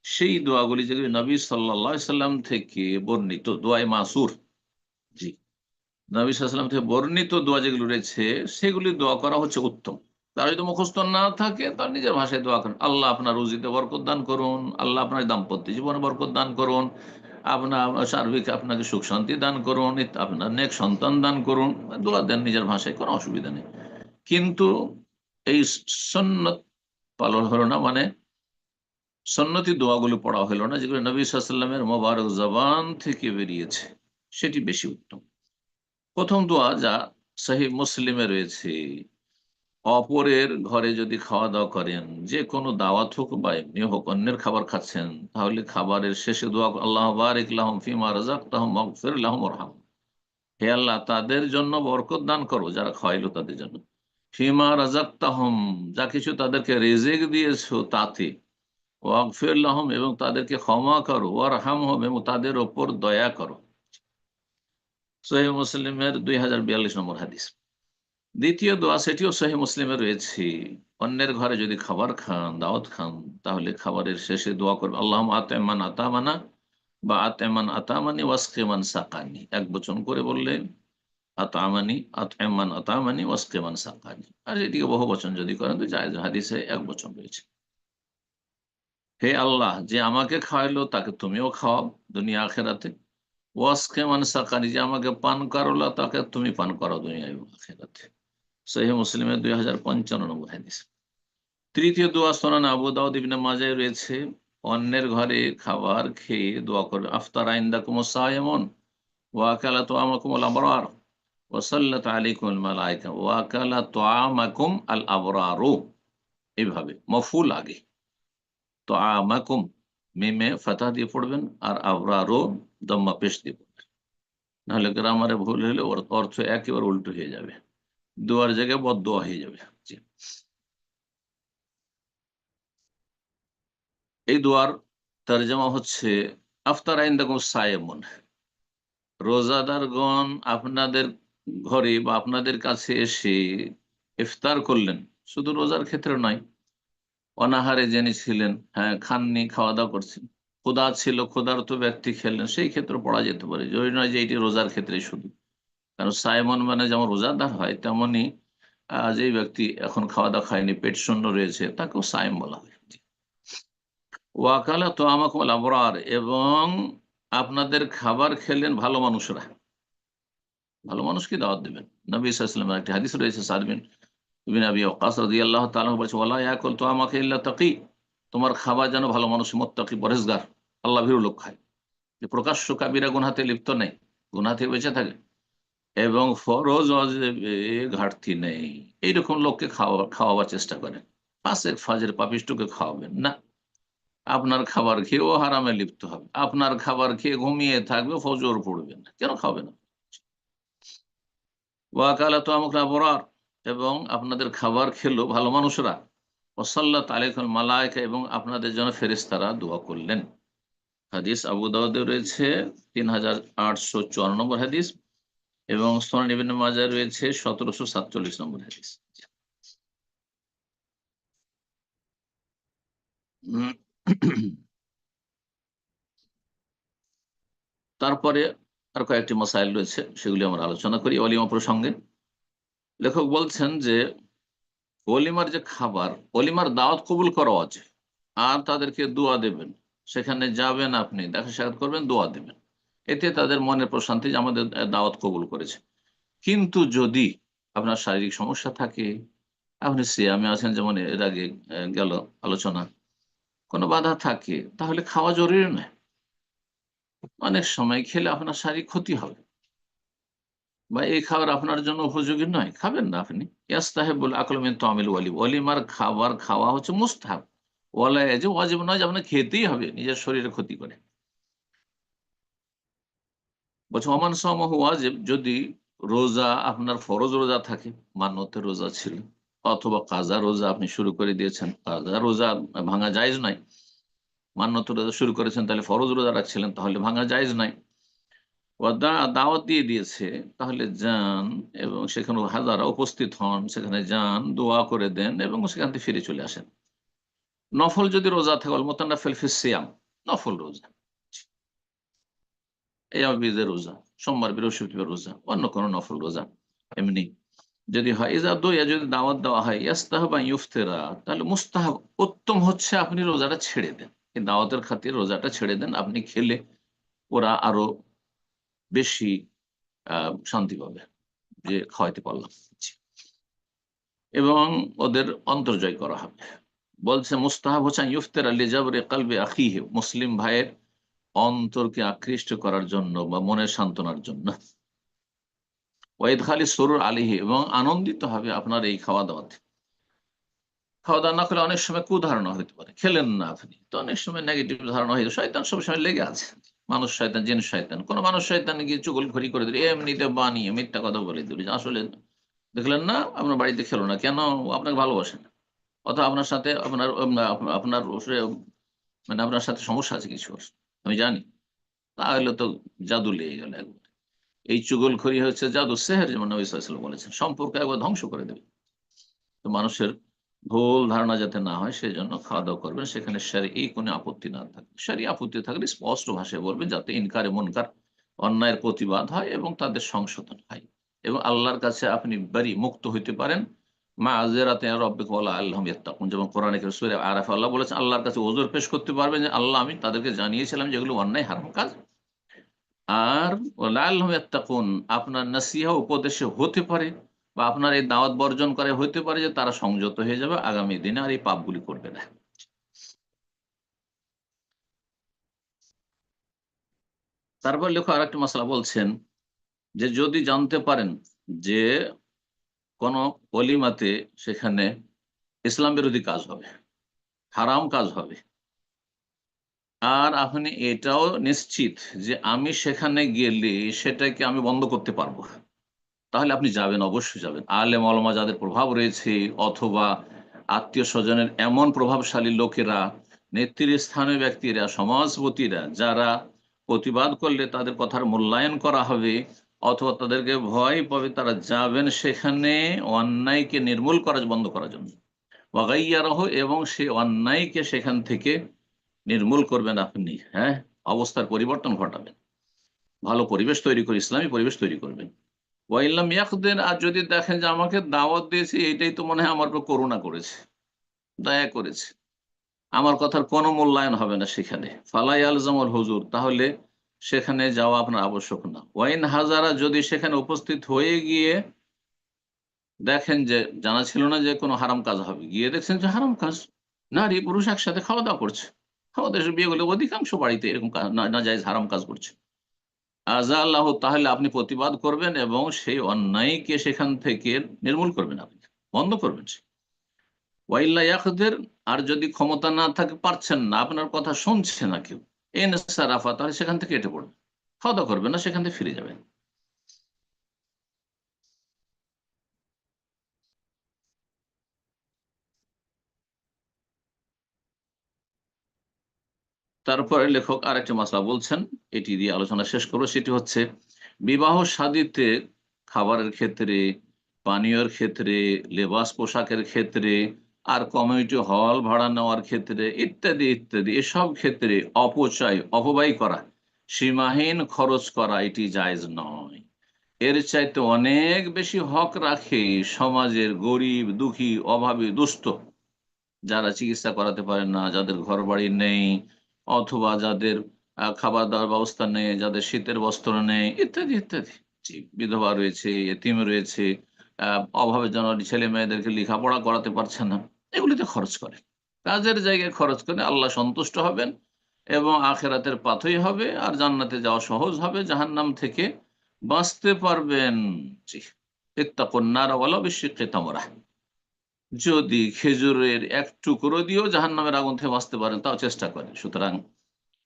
Speaker 1: সেই দোয়াগুলি যেগুলি নবী সাল্লাল্লাহু আলাইহি সাল্লাম থেকে বর্ণিত, দোয়ায়ে মাসুর, জি, নবী সাল্লাল্লাহু আলাইহি সাল্লাম থেকে বর্ণিত দোয়া যেগুলো রয়েছে, সেগুলি দোয়া করা হচ্ছে উত্তম। তার যদি মুখস্থ না থাকে, তার নিজের ভাষায় দোয়া করেন, আল্লাহ আপনার রুজিতে বরকত দান করুন, আল্লাহ আপনার দাম্পত্য জীবনে বরকত দান করুন, আপনার সার্বিক আপনাকে সুখ শান্তি দান করুন, আপনার নেক সন্তান দান করুন, দোয়া দেন নিজের ভাষায়, কোনো অসুবিধা নেই। কিন্তু এই সুন্নত পালন হলো না, মানে সুন্নতি দোয়াগুলো পড়া হলো না, যেগুলো নবী সাল্লাল্লাহু আলাইহি ওয়াসাল্লামের মোবারক জবান থেকে বেরিয়েছে, সেটি বেশি উত্তম। প্রথম দোয়া যা সহিহ মুসলিমে রয়েছে, অপরের ঘরে যদি খাওয়া দাওয়া করেন, যে কোনো দাওয়াত হোক বা এমনি হোক, অন্যের খাবার খাচ্ছেন, তাহলে খাবারের শেষে দোয়া আল্লাহ বারিক লাহুম ফিমা রাযাকতাহুম ওয়াগফির লাহুম ওয়ারহাম, হে আল্লাহ তাদের জন্য বরকত দান করো, যারা খাওয়াইলো তাদের জন্য, ফিমা রাযাকতাহুম, যা কিছু তাদেরকে রিজিক দিয়েছো তাতে, ওয়াগফির লাহুম, এবং তাদেরকে ক্ষমা করো, ওয়ারহামহুম, এবং তাদের ওপর দয়া করো। সহিহ মুসলিমের 2042 নম্বর হাদিস। দ্বিতীয় দোয়া, সেটিও সহিহ মুসলিমে রয়েছে, অন্যের ঘরে যদি খাবার খান, দাওয়াত খান, তাহলে খাবারের শেষে দোয়া করবে আল্লাহুম্মা আত'ইমান আতামানা বা আত'ইমান আতামানি ওয়াসকিমান সাকানি, এক বচন করে বললে আত'আমানি, আত'ইমান আতামানি ওয়াসকিমান সাকানি। আর এটিকে বহু বচন যদি করেন তো জায়েজ, হাদিসে এক বচন রয়েছে। হে আল্লাহ, যে আমাকে খাওয়াইলো তাকে তুমিও খাওয়াও দুনিয়া আখেরাতে, ওয়াসকিমান সাকানি, যে আমাকে পান করালো তাকে তুমি পান করাও দুনিয়া এবং আখেরাতে। সহিহ মুসলিমের 2055 নম্বর হাদিস। তৃতীয় দোয়া সুনান আবু দাউদ ইবনে মাজায় রয়েছে, অন্যের ঘরে খাবার খেয়ে দোয়া করবে আফতারা ইনদাকুমুস সায়িমুন ওয়া আকালা তুআমাকুমুল আবরার ওয়া সাল্লাত আলাইকুমুল মালায়েকা ওয়া আকালা তুআমাকুম আল আবরারু, এইভাবে মফউল আগে, তুআমাকুম মিমে ফাতহা দিয়ে পড়বেন, আর আবরারু দম্মা পেশ দিয়ে পড়বেন, নাহলে গ্রামারে ভুল হলে ওর অর্থ একেবারে উল্টো হয়ে যাবে, দোয়ার জায়গায় বদদোয়া হয়ে যাবে। জি। এই দোয়ার তরজমা হচ্ছে আফতারা ইনদাকুম সায়েমুন, রোজাদারগণ আপনাদের ঘরে বা আপনাদের কাছে এসে ইফতার করলেন, শুধু রোজার ক্ষেত্রে নয়, অনাহারে যিনি ছিলেন, হ্যাঁ খাননি, খাওয়া দাওয়া করছেন, ক্ষুধা ছিল, ক্ষুধার্ত ব্যক্তি খেলেন, সেই ক্ষেত্রে পড়া যেতে পারে, জরুরি নয় যে এটি রোজার ক্ষেত্রে শুধু। কারণ সায়েমন মানে যেমন রোজাদার হয়, তেমনি যেই ব্যক্তি এখন খাওয়া দাওয়া খায়নি, পেট শূন্য রয়েছে, তাকেও সায়েম বলা হয়। ওয়াকালা তো আমাকে আবরার, এবং আপনাদের খাবার খেলেন ভালো মানুষরা, ভালো মানুষকে দাওয়াত দেবেন। নবী সাল্লাল্লাহু আলাইহি ওয়াসাল্লামের একটি হাদিস রয়েছে, সাদ বিন আবি ওয়াক্কাস রাদিয়াল্লাহু তাআলা আনহু বলেছেন, ওয়ালা ইয়াকুল তুআমাকা ইল্লা তাকী, তোমার খাবার যেন ভালো মানুষ, মুত্তাকি, পরহেজগার, আল্লাহ ভীরু লোক খায়, যে প্রকাশ্য কাবিরা গুনাহতে লিপ্ত নেই, গুনাহ থেকে বেঁচে থাকে, এবং ফরজ ওয়াজিবে ঘাটতি নেই, এইরকম লোককে খাওয়াবার চেষ্টা করেন। ফাসেক ফাজের পাপিষ্ঠকে খাওয়াবেন না। আপনার খাবার খেয়ে ও হারামে লিপ্ত হবে, আপনার খাবার খেয়ে ঘুমিয়ে থাকবে, ফজর পড়বে না, কেন খাবে না? ওয়াকালাতু আমুকুল আবরার, এবং আপনাদের খাবার খেলো ভালো মানুষরা, ওয়াসাল্লাত আলাইকুম মালায়েকা, এবং আপনাদের জন্য ফেরেশতারা দোয়া করলেন। হাদিস আবু দাউদে রয়েছে 3854 নম্বর হাদিস, এবং সুনান ইবনে মাজাহ রয়েছে 1747 নম্বর হাদিস। উম, তারপরে আর কয়েকটি মাসাইল রয়েছে, সেগুলি আমরা আলোচনা করি ওলিমা প্রসঙ্গে। লেখক বলছেন যে ওলিমার যে খাবার, ওলিমার দাওয়াত কবুল করা আছে, আর তাদেরকে দোয়া দেবেন, সেখানে যাবেন, আপনি দেখা সাক্ষাৎ করবেন, দোয়া দেবেন, এতে তাদের মনের প্রশান্তি যে আমাদের দাওয়াত কবুল করেছে। কিন্তু যদি আপনার শারীরিক সমস্যা থাকে, আপনি সিয়ামে আছেন, যেমন এর আগে গেল আলোচনা, কোনো বাধা থাকে, তাহলে খাওয়া জরুরি নয়। অনেক সময় খেলে আপনার শারীরিক ক্ষতি হবে, বা এই খাবার আপনার জন্য উপযোগী নয়, খাবেন না আপনি। ইয়াস্তাহিবুল আকল মিন তামিল ওয়ালি, ওলিমার খাবার খাওয়া হচ্ছে মুস্তাহাব, ওয়ালা ইয়াজিব, ওয়াজিব নয় যে আপনাকে খেতেই হবে, নিজের শরীরে ক্ষতি করে। বলছে ওমান সামাহু ওয়াজিব, যদি রোজা আপনার ফরজ রোজা থাকে, মান্যতের রোজা ছিল, অথবা কাজা রোজা আপনি শুরু করে দিয়েছেন, কাজা রোজা ভাঙা জায়েজ নয়, মান্যতের রোজা শুরু করেছেন, তাহলে ফরজ রোজা রাখছিলেন, তাহলে ভাঙা জায়েজ নয়। দাওয়াত দিয়ে দিয়েছে, তাহলে যান, এবং সেখানে হাজারা উপস্থিত হন, সেখানে যান, দোয়া করে দেন, এবং সেখান থেকে ফিরে চলে আসেন। নফল যদি রোজা থাকে, অল মুতানাফিল ফিস সিয়াম, নফল রোজা, এই বীজের রোজা, সোমবার বৃহস্পতিবার রোজা, অন্য কোনো নফল রোজা এমনি যদি হয়, ইজা দইয়া, যদি দাওয়াত দেওয়া হয়, ইয়াস্তাহাব আন ইউফতিরা, তাহলে মুস্তাহাব, উত্তম হচ্ছে আপনি রোজাটা ছেড়ে দেন, এই দাওয়াতের খাতির রোজাটা ছেড়ে দেন, আপনি খেলে ওরা আরো বেশি শান্তি পাবে যে খাওয়াইতে পারলাম। এবং ওদের অন্তর্জয় করা হবে। বলছে মুস্তাহাব হোসেন ইফতার আলী জাবরে কালবে আখিহে, মুসলিম ভাইয়ের অন্তরকে আকৃষ্ট করার জন্য বা মনের সান্ত্বনার জন্য। ওয়াইদ খালি সরুর আলিহি, এবং আনন্দিত হবে আপনার এই খাওয়া দাওয়াতে। খাওয়া দাওয়া না করলে অনেক সময় কুধারণা হতে পারে, খেলেন না আপনি তো অনেক সময় নেগেটিভ ধারণা হয়ে যায়। শয়তান সবসময় লেগে আছে, মানুষ শয়তান জিন শয়তান। কোন মানুষ শয়তান গিয়ে চুগলখড়ি করে দিল, এমনিতে বানিয়ে মিথ্যা কথা বলে দিল যে আসলে দেখলেন না আপনার বাড়িতে খেলো না কেন, আপনাকে ভালোবাসে না, অথবা আপনার সাথে আপনার আপনার মানে আপনার সাথে সমস্যা আছে কিছু, আমি জানি। তাহলে তো জাদু লেগে গেল একবার। এই চুগলখড়ি হচ্ছে জাদু, সেহের, যেমন নবী সাল্লাল্লাহু আলাইহি ওয়াসাল্লাম বলেছেন, সম্পর্ক একবার ধ্বংস করে দেবে। তো মানুষের ভুল ধারণা যাতে না হয় সেই জন্য খাওয়া দাওয়া করবেন সেখানে শরঈ কোনো আপত্তি না থাকে। শরঈ আপত্তি থাকলে স্পষ্ট ভাষায় বলবেন, যাতে ইনকারে মুনকার, অন্যায়ের প্রতিবাদ হয় এবং তাদের সংশোধন হয়, এবং আল্লাহর কাছে আপনি বাড়ি মুক্ত হইতে পারেন। মা আজরাতে রব্বিকা ওয়া আল্লাহুম ইয়াত্তাকুন, যেমন কোরআনে কারীম সূরা আরাফ আল্লাহ বলেছেন, আল্লাহর কাছে ওযর পেশ করতে পারবেন যে আল্লাহ আমি তাদেরকে জানিয়েছিলাম যেগুলো অন্যায় হারাম কাজ। আর লাআল্লাহুম ইয়াত্তাকুন, আপনার নসিহা উপদেশে হতে পারে বা আপনার এই দাওয়াত বর্জন করে হতে পারে যে তারা সংযত হয়ে যাবে আগামী দিনে আর এই পাপগুলি করবে না। তারপর লেখক আরেকটি মাসলা বলছেন যে যদি জানতে পারেন যে কোন অলিমাতে সেখানে ইসলাম বিরোধী কাজ হবে, হারাম কাজ হবে, আর আপনি এটাও নিশ্চিত যে আমি সেখানে গেলে সেটাকে আমি বন্ধ করতে পারবো, তাহলে আপনি যাবেন, অবশ্যই যাবেন। আলেম ওলামা যাদের প্রভাব রয়েছে, অথবা আত্মীয় স্বজনের এমন প্রভাবশালী লোকেরা, নেতৃস্থানীয় ব্যক্তিরা, সমাজপতিরা, যারা প্রতিবাদ করলে তাদের কথার মূল্যায়ন করা হবে, অথবা তাদেরকে ভয় পাবে, তারা যাবেন সেখানে অন্যায়কে নির্মূল করা, বন্ধ করার জন্য। ওয়াগাইয়ারহ, এবং সেই অন্যায়কে সেখান থেকে নির্মূল করবেন আপনি। হ্যাঁ, অবস্থার পরিবর্তন ঘটাবেন, ভালো পরিবেশ তৈরি করে, ইসলামী পরিবেশ তৈরি করবেন। ওয়াইল্লাম ইয়াকদির, আর যদি দেখেন যে আমাকে দাওয়াত দিয়েছে এটাই তো মনে হয় আমার উপর করুণা করেছে, দয়া করেছে, আমার কথার কোনো মূল্যায়ন হবে না সেখানে, ফালাই আলজামুল হুজুর, তাহলে সেখানে যাওয়া আপনার আবশ্যক না। ওয়াইন হাজারা, যদি সেখানে উপস্থিত হয়ে গিয়ে দেখেন যে জানা ছিল না যে কোনো হারাম কাজ হবে, গিয়ে দেখছেন যে হারাম কাজ, নারী পুরুষ একসাথে খাওয়া দাওয়া করছে, আমাদের দেশের বিয়েগুলো অধিকাংশ বাড়িতে এরকম নাজায়েজ হারাম কাজ করছে, আজা আল্লাহ, তাহলে আপনি প্রতিবাদ করবেন এবং সেই অন্যায়কে সেখান থেকে নির্মূল করবেন, আপনি বন্ধ করবেন। ওয়াইল্লা ইয়াকদের, আর যদি ক্ষমতা না থাকে, পারছেন না, আপনার কথা শুনছে না কেউ, এন সারাফা, তাহলে সেখান থেকে কেটে পড়বেন, খাওয়া দাওয়া করবেন না, সেখান থেকে ফিরে যাবেন। তারপরে লেখক আরেকটি মাসলা বলছেন, এটি দিয়ে আলোচনা শেষ করবো। সেটি হচ্ছে বিবাহ শাদীতে খাবারের ক্ষেত্রে, পানীয়ের ক্ষেত্রে, লেবাস পোশাকের ক্ষেত্রে, আর কমিউনিটি হল ভাড়া নেওয়ার ক্ষেত্রে, ইত্যাদি ইত্যাদি, এসব ক্ষেত্রে অপচয়, অপব্যয় করা, সীমাহীন খরচ করা, এটি জায়েজ নয়। এর চাইতে অনেক বেশি হক রাখে সমাজের গরিব, দুঃখী, অভাবী, দুস্থ, যারা চিকিৎসা করাতে পারেন না, যাদের ঘর বাড়ি নেই, অথবা যাদের খাবার দাবার ব্যবস্থা নেই, যাদের শীতের বস্ত্র নেই, ইত্যাদি ইত্যাদি। জি, বিধবা রয়েছে, এতিম রয়েছে, অভাবের জন্য ছেলে মেয়েদেরকে লেখাপড়া করাতে পারছে না, এগুলিতে খরচ করে, কাজের জায়গায় খরচ করে আল্লাহ সন্তুষ্ট হবেন এবং আখেরাতের পাথই হবে, আর জান্নাতে যাওয়া সহজ হবে, জাহান্নাম থেকে বাঁচতে পারবেন। জি, ইত্তাকুন নার ওয়ালাউ বিশিক্কি তামরা, যদি খেজুরের এক টুকরো দিয়েও জাহান্নামের আগুন থেকে বাঁচতে পারেন তাও চেষ্টা করেন। সুতরাং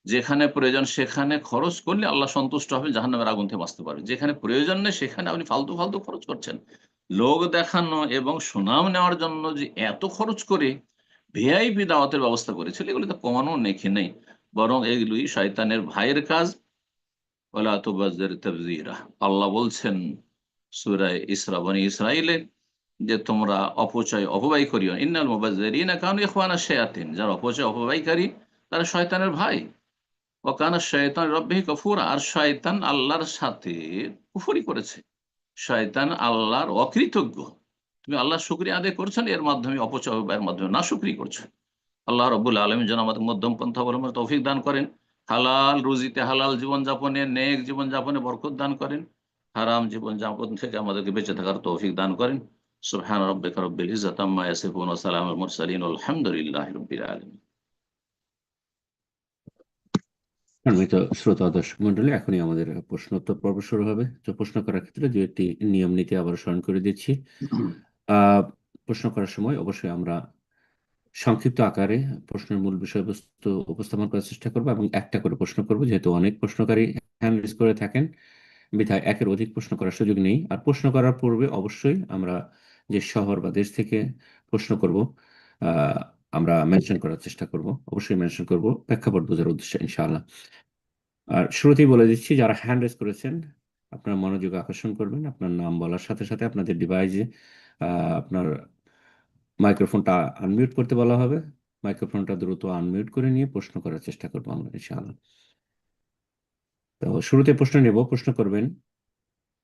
Speaker 1: যেখানে প্রয়োজন সেখানে খরচ করলে আল্লাহ সন্তুষ্ট হবে, জাহান্নামের আগুন থেকে বাঁচতে পারবেন। যেখানে প্রয়োজন নেই সেখানে আপনি ফালতু ফালতু খরচ করছেন, লোক দেখানো এবং সুনাম নেওয়ার জন্য যে এত খরচ করে ভিআইপি দাওয়াতের ব্যবস্থা করেছিল, এগুলি তো কমানো নেই নেই, বরং এগুলি শয়তানের ভাইয়ের কাজ। ওয়ালা তুবাজ্জির তাবযীরা, আল্লাহ বলছেন সূরা ইসরা, বনী ইসরাঈলে, যে তোমরা অপচয় অপব্যয় করিও, ইন্নাল মুবাজ্জিরিনা কানু ইখওয়ানা শায়াতিন, যারা অপচয় অপব্যয়কারী তারা শয়তানের ভাই। ওয়া কানা শাইতানু লিরাব্বিহি কাফুরা, আর শয়তান আল্লাহর সাথে কুফরি করেছে, শয়তান আল্লাহর অকৃতজ্ঞ। তুমি আল্লাহর শুকরিয়া আদায় করছো না, এর মাধ্যমে অপচয় অপব্যয়ের মাধ্যমে নাশুকরি করছো। আল্লাহ রাব্বুল আলামিন যেন আমাদের মধ্যম পন্থা অবলম্বনের তৌফিক দান করেন। হালাল রুজিতে, হালাল জীবনযাপনে, নেক জীবনযাপনে বরকত দান করেন। হারাম জীবনযাপন থেকে আমাদেরকে বেঁচে থাকার তৌফিক দান করেন। সুবহান রাব্বিকা রব্বিল ইজ্জাতি আম্মা ইয়াসিফুন ওয়া সালামুল মুরসালিন আলহামদুলিল্লাহি রাব্বিল আলামিন।
Speaker 2: সম্মানিত শ্রোতা দর্শক মন্ডলী, এখনই আমাদের প্রশ্নোত্তর পর্ব শুরু হবে। তো প্রশ্ন করার ক্ষেত্রে দু একটি নিয়ম নীতি আবার স্মরণ করে দিচ্ছি। আহ প্রশ্ন করার সময় অবশ্যই আমরা সংক্ষিপ্ত আকারে প্রশ্নের মূল বিষয়বস্তু উপস্থাপন করার চেষ্টা করব এবং একটা করে প্রশ্ন করব, যেহেতু অনেক প্রশ্নকারী হ্যান্ড রেজ করে থাকেন, বিধায় একের অধিক প্রশ্ন করার সুযোগ নেই। আর প্রশ্ন করার পূর্বে অবশ্যই আমরা যে শহর বা দেশ থেকে প্রশ্ন করব আহ আমরা মেনশন করার চেষ্টা করব, অবশ্যই মেনশন করব প্রেক্ষাপট বোঝার উদ্দেশ্যে ইনশাআল্লাহ। আর শুরুতেই বলে দিচ্ছি, যারা হ্যান্ড রেজ করেছেন আপনার মনোযোগ আকর্ষণ করবেন আপনার নাম বলার সাথে সাথে আপনাদের ডিভাইসে আপনার মাইক্রোফোনটা আনমিউট করতে বলা হবে। মাইক্রোফোনটা দ্রুত আনমিউট করে নিয়ে প্রশ্ন করার চেষ্টা করবো আমরা ইনশাআল্লাহ। তো শুরুতে প্রশ্ন নেব, প্রশ্ন করবেন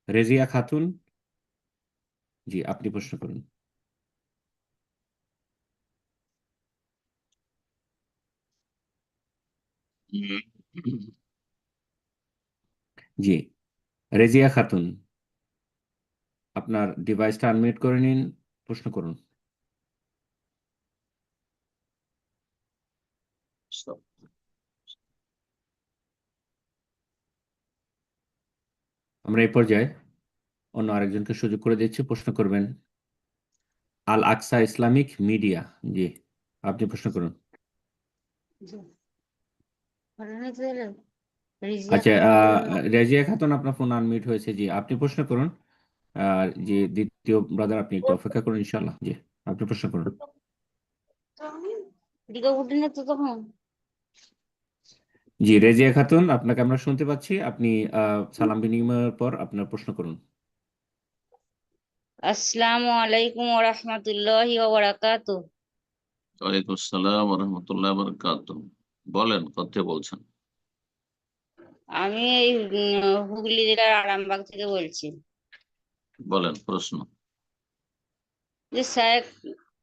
Speaker 2: রেজিয়া খাতুন। জি, আপনি প্রশ্ন করুন। জি, রেজিয়া খাতুন, আপনার ডিভাইসটা আনমিউট করে নিন, প্রশ্ন করুন। আমরা এই পর্যায়ে অন্য আরেকজনকে সুযোগ করে দিচ্ছি, প্রশ্ন করবেন আল আকসা ইসলামিক মিডিয়া। জি, আপনি প্রশ্ন করুন। আচ্ছা, রেজিয়া খাতুন, আপনার ফোন আনমিউট হয়েছে। জি, আপনি প্রশ্ন করুন। আর যে দ্বিতীয় ব্রাদার, আপনি একটু অপেক্ষা করুন ইনশাআল্লাহ। জি, আপনি প্রশ্ন করুন। জি, রেজিয়া খাতুন, আপনাকে আমরা শুনতে পাচ্ছি। আপনি সালাম বিনিময়ের পর আপনার প্রশ্ন করুন।
Speaker 3: আসসালামু আলাইকুম ওয়া রাহমাতুল্লাহি ওয়া বারাকাতুহু।
Speaker 1: ওয়ালাইকুম আসসালাম ওয়া রাহমাতুল্লাহি ওয়া বারাকাতুহু। বলেন, কোথা বলছেন?
Speaker 3: আমি এই হুগলি জেলার আরামবাগ থেকে বলছি।
Speaker 1: বলেন প্রশ্ন।
Speaker 3: যে স্যার,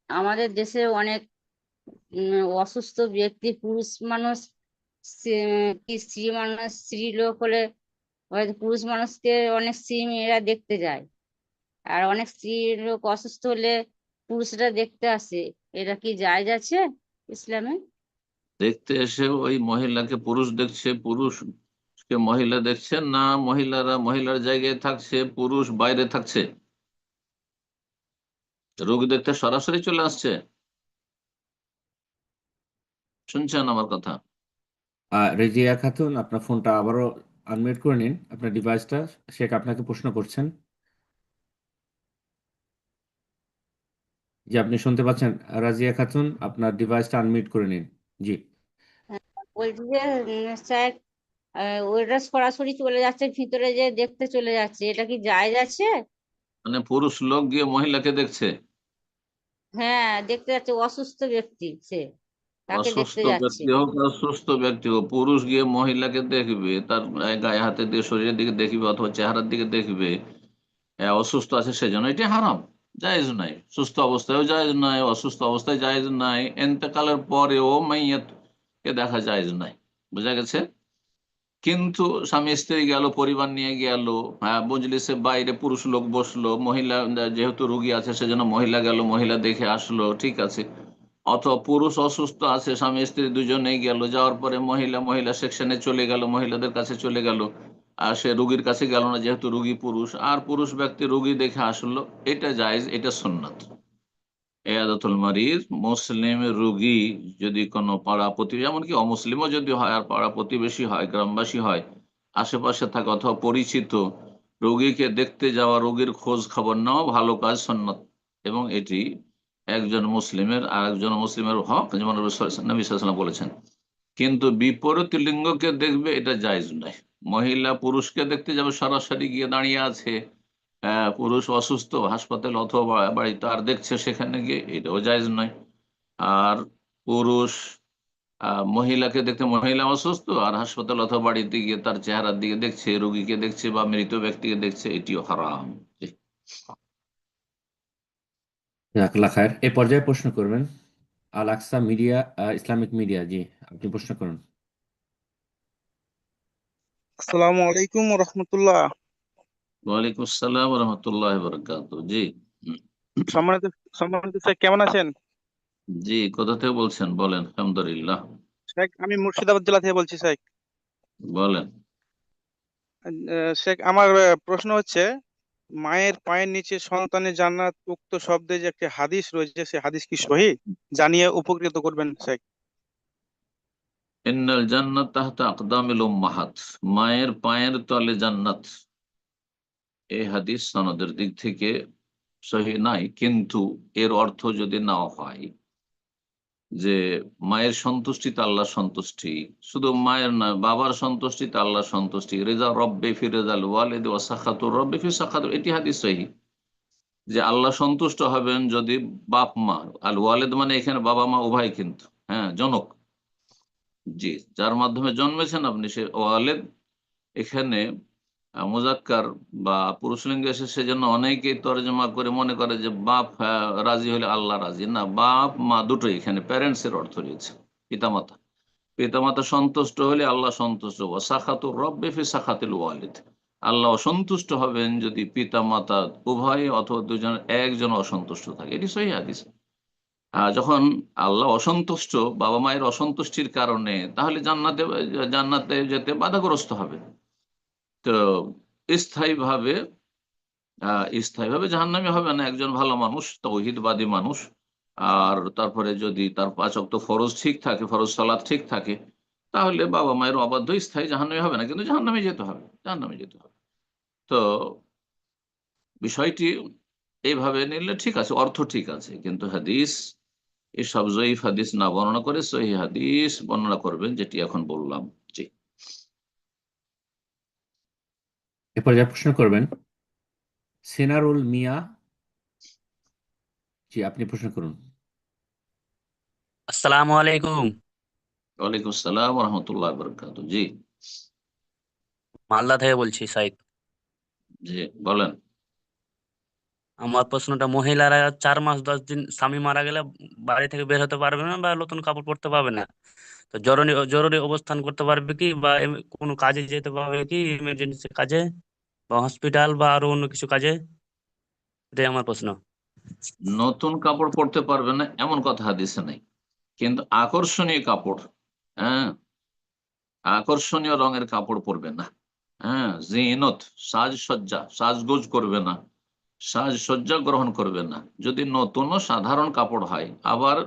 Speaker 3: আমাদের দেশে অনেক অসুস্থ ব্যক্তি, পুরুষ মানুষ, কি স্ত্রী মানুষ, স্ত্রী লোক হলে হয়তো পুরুষ মানুষকে অনেক স্ত্রী মেয়েরা দেখতে যায়, আর অনেক স্ত্রী লোক অসুস্থ হলে পুরুষরা দেখতে আসে। এটা কি জায়েজ আছে ইসলামে?
Speaker 1: দেখতে এসে ওই মহিলাকে পুরুষ দেখছে, পুরুষকে মহিলা দেখছে, না মহিলারা মহিলার জায়গায় থাকছে, পুরুষ বাইরে থাকছে, রোগী দেখতে সরাসরি চলে আসছে? শুনছেন আমার কথা?
Speaker 2: রেজিয়া খাতুন, আপনার ফোনটা আবারও আনমিউট করে নিন, আপনার ডিভাইসটা। শেখ আপনাকে প্রশ্ন করছেন। জি, আপনি শুনতে পাচ্ছেন? রাজিয়া খাতুন, আপনার ডিভাইসটা আনমিউট করে নিন। জি।
Speaker 3: বলছি যে স্যার, ওইটা সরাসরি চলে যাচ্ছে, ভিতরে যে দেখতে চলে যাচ্ছে, এটা কি জায়েজ আছে?
Speaker 1: মানে পুরুষ লোক গিয়ে মহিলাকে দেখছে?
Speaker 3: হ্যাঁ, দেখতে যাচ্ছে, অসুস্থ ব্যক্তি সে, তাকে
Speaker 1: অসুস্থ
Speaker 3: দেখতে যাচ্ছে।
Speaker 1: ব্যক্তি হোক আর সুস্থ ব্যক্তি হোক, পুরুষ গিয়ে মহিলাকে দেখবে, তার গায়ে হাতে দিয়ে শরীরের দিকে দেখবে অথবা চেহারার দিকে দেখবে, অসুস্থ আছে সেজন্য, এটি হারাম, জায়েজ নাই। সুস্থ অবস্থায়ও জায়েজ নাই, অসুস্থ অবস্থায় জায়েজ নাই, এন্তেকালের পরেও মাইয়াত কে দেখা জায়েজ নাই। বুঝা গেছে? কিন্তু স্বামী স্ত্রী গেল, পরিবার নিয়ে গেল, হ্যাঁ, মজলিসে বাইরে পুরুষ লোক বসলো, মহিলা যেহেতু রোগী আছে সেজন্য মহিলা গেল, মহিলা দেখে আসলো, ঠিক আছে। অথবা পুরুষ অসুস্থ আছে, স্বামী স্ত্রী দুজনেই গেল, যাওয়ার পরে মহিলা মহিলা সেকশনে চলে গেল, মহিলাদের কাছে চলে গেল, আর সে রুগীর কাছে গেল না, যেহেতু রুগী পুরুষ, আর পুরুষ ব্যক্তি রুগী দেখে আসলো, এটা জায়েজ, এটা সুন্নাত। এয়াদাতুল মারিজ, মুসলিম রুগী যদি কোনো পাড়া প্রতিবেশী, এমনকি অমুসলিমও যদি হয় আর পাড়া প্রতিবেশী হয়, গ্রামবাসী হয়, আশেপাশে থাকা অথবা পরিচিত, রোগীকে দেখতে যাওয়া, রোগীর খোঁজ খবর নেওয়া ভালো কাজ, সুন্নাত। এবং এটি একজন মুসলিমের আর একজন মুসলিমের হক, যেমন নবী সাল্লাল্লাহু আলাইহি ওয়াসাল্লাম বলেছেন। কিন্তু বিপরীত লিঙ্গকে দেখবে, এটা জায়েজ নয়। মহিলা পুরুষকে দেখতে যাবে, সরাসরি গিয়ে দাঁড়িয়ে আছে, পুরুষ অসুস্থ হাসপাতাল অথবা বাড়িতে আর দেখছে সেখানে গিয়ে, এটাও জায়েজ নয়। আর পুরুষ মহিলাকে দেখতে, মহিলা অসুস্থ আর হাসপাতাল অথবা বাড়িতে গিয়ে তার চেহারার দিকে দেখছে, রোগীকে দেখছে বা মৃত ব্যক্তিকে দেখছে, এটিও হারাম। জি।
Speaker 2: জাযাকাল্লাহ খায়ের। এই পর্যায়ে প্রশ্ন করবেন আল আকসা মিডিয়া, ইসলামিক মিডিয়া। জি, আপনি প্রশ্ন করুন।
Speaker 4: আসসালামু আলাইকুম রহমতুল্লাহ।
Speaker 1: ওয়ালাইকুম আসসালাম রহমতুল্লাহ বরকাত। জি।
Speaker 4: সম্মানিত সম্মানিত স্যার, কেমন আছেন?
Speaker 1: জি, কোথা থেকে বলছেন বলেন? আলহামদুলিল্লাহ।
Speaker 4: শেখ, আমি মুর্শিদাবাদ জেলা থেকে বলছি শেখ।
Speaker 1: বলেন।
Speaker 4: শেখ, আমার প্রশ্ন হচ্ছে, মায়ের পায়ের নিচে সন্তানের জান্নাত উক্ত শব্দে যে একটি হাদিস রয়েছে, সে হাদিস কি সহিহ? জানিয়ে উপকৃত করবেন শেখ।
Speaker 1: ইন্নাল জান্নাত তাহতা আকদামিল উম্মাহাত, মায়ের পায়ের তলে জান্নাত। এই হাদিস সনদের দিক থেকে সহিহ নাই, কিন্তু এর অর্থ যদি নাও হয় যে মায়ের সন্তুষ্টিতে আল্লাহর সন্তুষ্টি, শুধু মায়ের নয়, বাবার সন্তুষ্টিতে আল্লাহর সন্তুষ্টি, রেজা রব্বে ফি রেজাল ওয়ালিদ ওয়া সাখাতুর রব্বে ফি সাখাতুর, এটি হাদিস সহিহ। যে আল্লাহ সন্তুষ্ট হবেন যদি বাপ মা, আল ওয়ালিদ মানে এখানে বাবা মা উভয়, কিন্তু হ্যাঁ জনক, জি, যার মাধ্যমে জন্মেছেন আপনি, সে ওয়ালিদ এখানে মুজাক্কার বা পুরুষলিঙ্গে এসে, সেজন্য অনেকেই তর্জমা করে মনে করে যে বাপ রাজি হলে আল্লাহ রাজি। না, বাপ মা দুটোই এখানে প্যারেন্টস এর অর্থ রয়েছে, পিতামাতা। পিতামাতা সন্তুষ্ট হলে আল্লাহ সন্তুষ্ট হবো। সাখাতুর রব্বে ফি সাখাতিল ওয়ালিদ, আল্লাহ অসন্তুষ্ট হবেন যদি পিতামাতা উভয় অথবা দুজন একজন অসন্তুষ্ট থাকে, এটি সহিহ হাদিস। যখন আল্লাহ অসন্তুষ্ট, বাবা মায়ের অসন্তুষ্টির কারণে, তাহলে জান্নাতে জান্নাতে যেতে বাধাগ্রস্ত হবে। তো স্থায়ীভাবে স্থায়ীভাবে জাহান্নামী হবে না একজন ভালো মানুষ, তৌহিদবাদী মানুষ। আর তারপরে যদি তার 5 ওয়াক্ত ফরজ ঠিক থাকে, ফরজ সালাত ঠিক থাকে, তাহলে বাবা মায়ের অবাধ্য স্থায়ী জাহান্নামী হবে না, কিন্তু জাহান্নামে যেতে হবে, জাহান্নামে যেতে হবে। তো বিষয়টি এইভাবে নিলে ঠিক আছে, অর্থ ঠিক আছে, কিন্তু হাদিস এসব জয়ীফ হাদিস না বর্ণনা করে সহিহ হাদিস বর্ণনা করবেন, যেটি এখন বললাম। জি।
Speaker 2: এরপর যা প্রশ্ন করবেন সেনারুল মিয়া। জি, আপনি প্রশ্ন করুন।
Speaker 5: আসসালামু আলাইকুম।
Speaker 1: ওয়ালাইকুম আসসালাম রহমতুল্লাহ বরকাত। জি।
Speaker 5: মালদা থেকে বলছি সাইদ।
Speaker 1: জি, বলেন।
Speaker 5: আমার প্রশ্নটা, মহিলারা 4 মাস 10 দিন স্বামী মারা গেলে বাড়ি থেকে বের হতে পারবে না বা নতুন কাপড় পরতে পারবে না, তো জরুরি জরুরি অবস্থান করতে পারবে কি, বা কোনো কাজে যেতে পারবে কি, ইমার্জেন্সি কাজে বা হসপিটাল বা আরো অন্য কিছু কাজে? এটাই আমার প্রশ্ন।
Speaker 1: নতুন কাপড় পরতে পারবে না এমন কথা হাদিসে নেই, কিন্তু আকর্ষণীয় কাপড়, হ্যাঁ, আকর্ষণীয় রঙের কাপড় পরবে না। হ্যাঁ, জিনত, সাজসজ্জা, সাজগোজ করবে না, সাজসজ্জা গ্রহণ করবে না, যদি নতুন ও সাধারণ কাপড় হয়। আবার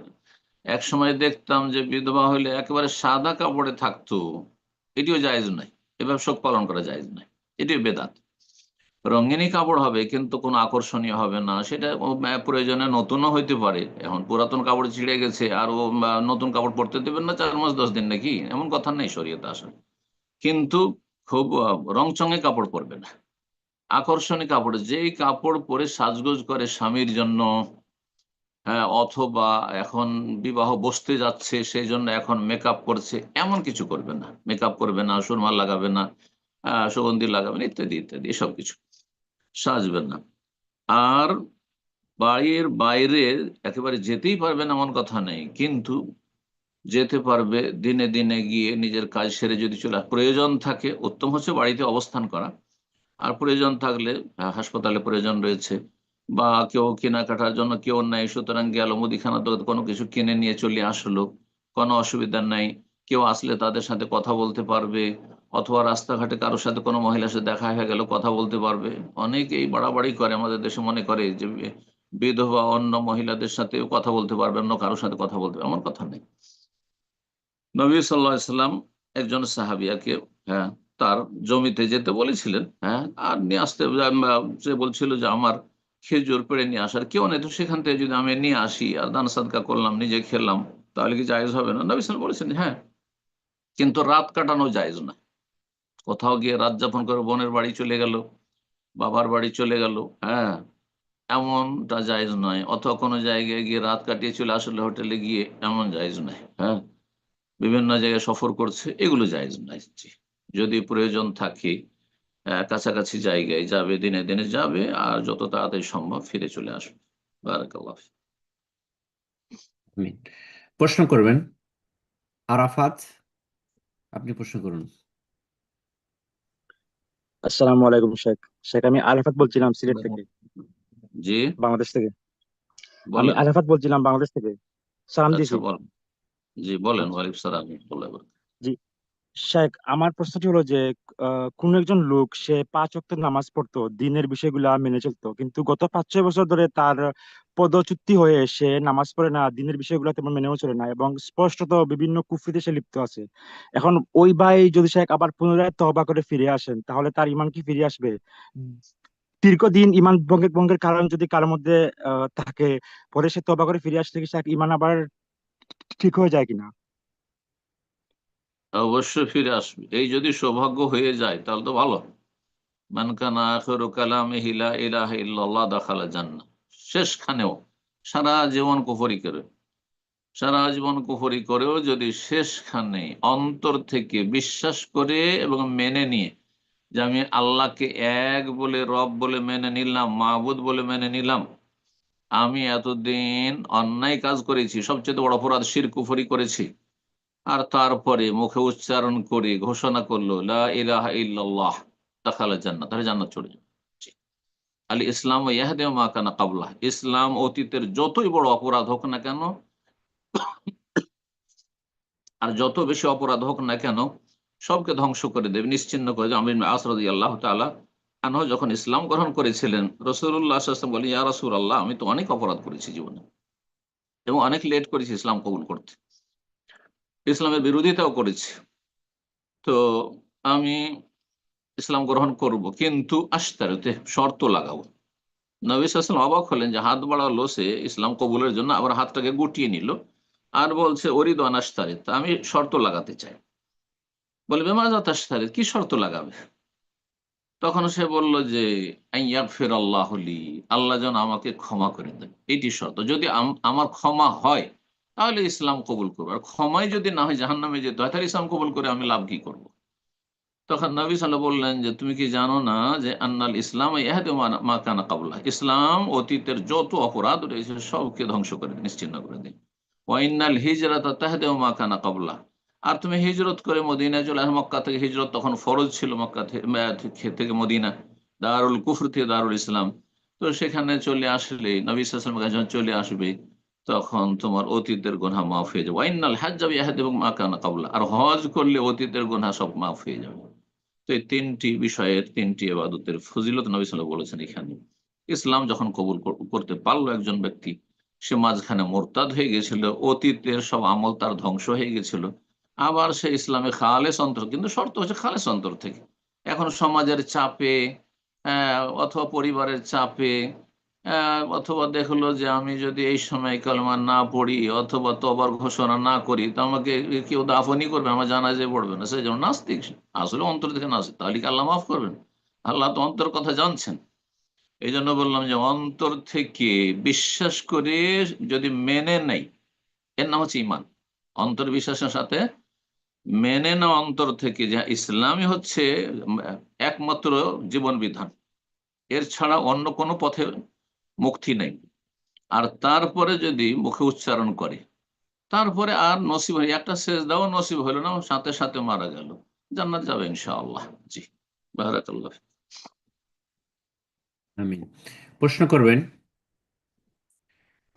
Speaker 1: এক সময় দেখতাম যে বিধবা হইলে একেবারে সাদা কাপড়ে থাকতো, এটিও জায়েজ নাই, এভাবে শোক পালন করা জায়েজ নাই, এটিও বেদাত। রঙিনী কাপড় হবে কিন্তু কোনো আকর্ষণীয় হবে না, সেটা প্রয়োজনে নতুনও হইতে পারে। এখন পুরাতন কাপড় ছিঁড়ে গেছে আর ও নতুন কাপড় পরতে দেবেন না 4 মাস 10 দিন, নাকি এমন কথা নেই শরীয়তে আসলে। কিন্তু খুব রংচঙে কাপড় পরবে না, আকর্ষণীয় কাপড়, যেই কাপড় পরে সাজগোজ করে স্বামীর জন্য, হ্যাঁ, অথবা এখন বিবাহ বসতে যাচ্ছে সেই জন্য এখন মেকআপ করছে, এমন কিছু করবে না। মেকআপ করবে না, সুরমা লাগাবে না, সুগন্ধি লাগাবে না, ইত্যাদি ইত্যাদি, এসব কিছু সাজবেন না। আর বাড়ির বাইরে একেবারে যেতেই পারবে না এমন কথা নেই, কিন্তু যেতে পারবে দিনে দিনে গিয়ে নিজের কাজ সেরে যদি চলে প্রয়োজন থাকে, উত্তম হচ্ছে বাড়িতে অবস্থান করা। আর প্রয়োজন থাকলে হাসপাতালে প্রয়োজন রয়েছে, বা কেউ কেনাকাটার জন্য কেউ নেই, সুতরাং গেল মুদিখানা দোকানে কোনো কিছু কিনে নিয়ে চলে আসলো, কোনো অসুবিধা নাই। কেউ আসলে তাদের সাথে কথা বলতে পারবে, অথবা রাস্তাঘাটে কারোর সাথে কোনো মহিলার সাথে দেখা হয়ে গেল কথা বলতে পারবে। অনেকেই বাড়াবাড়ি করে আমাদের দেশে, মনে করে যে বিধবা অন্য মহিলাদের সাথে কথা বলতে পারবে, অন্য কারোর সাথে কথা বলতে পারবে, এমন কথা নেই। নবী সাল্লাল্লাহু আলাইহি সাল্লাম একজন সাহাবিয়াকে, হ্যাঁ, তার জমিতে যেতে বলেছিলেন, হ্যাঁ, আর নিয়ে আসতে, সে বলছিল যে আমার খেজুর পেড়ে নিয়ে আসার কেউ নেই, তো সেখান থেকে যদি আমি নিয়ে আসি আর দান সাদকা করলাম, নিজে খেলাম, তাহলে কি জায়েজ হবে না? নবী সাল্লাল্লাহু বলেছেন হ্যাঁ, কিন্তু রাত কাটানো জায়েজ না। কোথাও গিয়ে রাত যাপন করে বোনের বাড়ি চলে গেল, বাবার বাড়ি চলে গেল, হ্যাঁ, এমনটা জায়েজ নয়। অথবা কোনো জায়গায় গিয়ে রাত কাটিয়ে চলে আসলে হোটেলে গিয়ে, এমন জায়েজ নয়। হ্যাঁ, বিভিন্ন জায়গায় সফর করছে, এগুলো জায়েজ নাই। জি। যদি প্রয়োজন থাকে কাছাকাছি জায়গায় যাবে, দিনে দিনে যাবে, আর যত তাড়াতাড়ি সম্ভব ফিরে চলে আসবে। বারাকাল্লাহ ফিক।
Speaker 2: আমিন। প্রশ্ন করবেন আরাফাত, আপনি প্রশ্ন করুন।
Speaker 6: আসসালামু আলাইকুম শেখ। শেখ, আমি আরাফাত বলছিলাম সিলেট থেকে,
Speaker 1: জি,
Speaker 6: বাংলাদেশ থেকে। আমি
Speaker 1: বলেন।
Speaker 6: আরাফাত বলছিলাম বাংলাদেশ থেকে। সালাম
Speaker 1: আচ্ছা,
Speaker 6: দিছি।
Speaker 1: বলেন। জি, বলেন।
Speaker 6: আচ্ছা,
Speaker 1: ওয়ালাইকুম সালাম ওয়া রাহমাতুল্লাহি ওয়া বারাকাতুহু।
Speaker 6: জি শেখ, আমার প্রশ্নটি হলো যে কোন একজন লোক সে 5 ওয়াক্ত নামাজ পড়তো, দিনের বিষয়গুলা মেনে চলতো, কিন্তু গত 5-6 বছর ধরে তার পদচ্যুতি হয়ে সে নামাজ পড়ে না, দিনের বিষয়গুলো তেমন মেনেও চলে না এবং স্পষ্টত বিভিন্ন কুফরিতে সে লিপ্ত আছে। এখন ওই ভাই যদি শেখ আবার পুনরায় তওবা করে ফিরে আসেন, তাহলে তার ইমান কি ফিরে আসবে? দীর্ঘদিন ইমান ভঙ্গের ভঙ্গের কারণ যদি কারোর মধ্যে থাকে, পরে সে তওবা করে ফিরে আসলে কি সে ইমান আবার ঠিক হয়ে যায় কিনা?
Speaker 1: অবশ্যই ফিরে আসবে। এই যদি সৌভাগ্য হয়ে যায় তাহলে তো ভালো। মান কানা আখিরু কালামিহি লা ইলাহা ইল্লাল্লাহ দাখালা জান্নাহ। শেষখানেও সারা জীবন কুফরি করে, সারা জীবন কুফরি করেও যদি শেষখানে অন্তর থেকে বিশ্বাস করে এবং মেনে নিয়ে যে আমি আল্লাহকে এক বলে, রব বলে মেনে নিলাম, মাবুদ বলে মেনে নিলাম, আমি এতদিন অন্যায় কাজ করেছি, সবচেয়ে বড় অপরাধ শিরক কুফরি করেছি, আর তারপরে মুখে উচ্চারণ করে ঘোষণা করলো লা ইলাহা ইল্লাল্লাহ দাখালা জান্নাত, তাহলে জান্নাত চলে যাবে। জি। আল ইসলাম ইয়াহদি মা কানা কাবলাহ। ইসলাম অতীতের যতই বড় অপরাধ হোক না কেন, আর যত বেশি অপরাধ হোক না কেন, সবকে ধ্বংস করে দেবে, নিশ্চিহ্ন করে দেবে। আমর ইবনে আস রাদিয়াল্লাহু তাআলা আনহু যখন ইসলাম গ্রহণ করেছিলেন, রাসূলুল্লাহ সাল্লাল্লাহু আলাইহি ওয়াসাল্লাম বলেন, ইয়া রাসূলুল্লাহ, আমি তো অনেক অপরাধ করেছি জীবনে এবং অনেক লেট করেছি ইসলাম কবুল করতে, ইসলামের বিরোধিতাও করেছি। তো আমি ইসলাম গ্রহণ করব, কিন্তু আশতারিতে, শর্ত লাগাবো। নবী সাল্লাল্লাহু আলাইহি ওয়াসাল্লাম অবাক হলেন যে হাত বাড়ালো সে ইসলাম কবুলের জন্য, আবার হাতটাকে গুটিয়ে নিল আর বলছে অরিদু আন আশতারিত, আমি শর্ত লাগাতে চাই। বলে বেমাযা তাশতারিত, কি শর্ত লাগাবে? তখন সে বলল যে আন ইয়াগফিরাল্লাহু লি, আল্লাহ যেন আমাকে ক্ষমা করে দেন, এটি শর্ত। যদি আমার ক্ষমা হয় তাহলে ইসলাম কবুল করবো, আর ক্ষমাই যদি না হয় জাহান্নামে যেতে হয়, তাহলে ইসলাম কবুল করে আমি লাভ কি করব? তখন নবী সাল্লাল্লাহু বললেন যে তুমি কি জানো না যে আন্নাল ইসলাম ইয়াহদি মা কানা কাবলাহ, ইসলাম অতীতের যত অপরাধ রয়েছে সবকে ধ্বংস করে দেয়, নিশ্চিহ্ন করে দেয়। ওয়া ইন্নাল হিজরাতা তাহদি মা কানা কাবলাহ, আর তুমি হিজরত করে মদিনায় চলে আসো। মক্কা থেকে হিজরত তখন ফরজ ছিল, মক্কা থেকে মদিনা, দারুল কুফর থেকে দারুল ইসলাম। তো সেখানে চলে আসলে নবী সাল্লাল্লাহু আলাইহি ওয়াসাল্লাম যখন চলে আসবে, তখন তোমার অতীতের গুনাহ মাফ হয়ে যাবে। ওয়া ইন্নাল হাজ্জা ইয়াহদি মা কানা কাবলাহ, আর হজ করলে অতীতের গুনাহ সব মাফ হয়ে যাবে। তো এই তিনটি বিষয়ের, তিনটি ইবাদতের ফজিলত নবী সাল্লাল্লাহু আলাইহি ওয়াসাল্লাম বলেছেন এখানে। ইসলাম যখন কবুল করতে পারলো একজন ব্যক্তি, সে মাঝখানে মোরতাদ হয়ে গেছিল, অতীতের সব আমল তার ধ্বংস হয়ে গেছিল, আবার সে ইসলামে খালেস অন্তর, কিন্তু শর্ত হচ্ছে খালেস অন্তর থেকে। এখন সমাজের চাপে, অথবা পরিবারের চাপে, অথবা দেখলো যে আমি যদি এই সময় কালেমা না পড়ি অথবা তওবার ঘোষণা না করি তো আমাকে কেউ দাফনই করবে, আমার জানাজায় পড়বে না, সেই জন্য নাস্তিক। আসলে অন্তর থেকে নাস্তিক, তাহলে কি আল্লাহ মাফ করবেন? আল্লাহ তো অন্তর কথা জানছেন। এই জন্য বললাম যে অন্তর থেকে বিশ্বাস করে যদি মেনে নেই, এর নাম হচ্ছে ইমান। অন্তর বিশ্বাসের সাথে মেনে নেওয়া অন্তর থেকে যে ইসলামই হচ্ছে একমাত্র জীবন বিধান, এর ছাড়া অন্য কোনো পথে মুক্তি নেই, আর তারপরে যদি মুখে উচ্চারণ করে, তারপরে আর নসিব হয় একটা সেজদাও নসিব হলো না, সাথে সাথে মারা গেল, জান্নাত যাবে ইনশাআল্লাহ। জি, বারাকাল্লাহ।
Speaker 2: আমিন। প্রশ্ন করবেন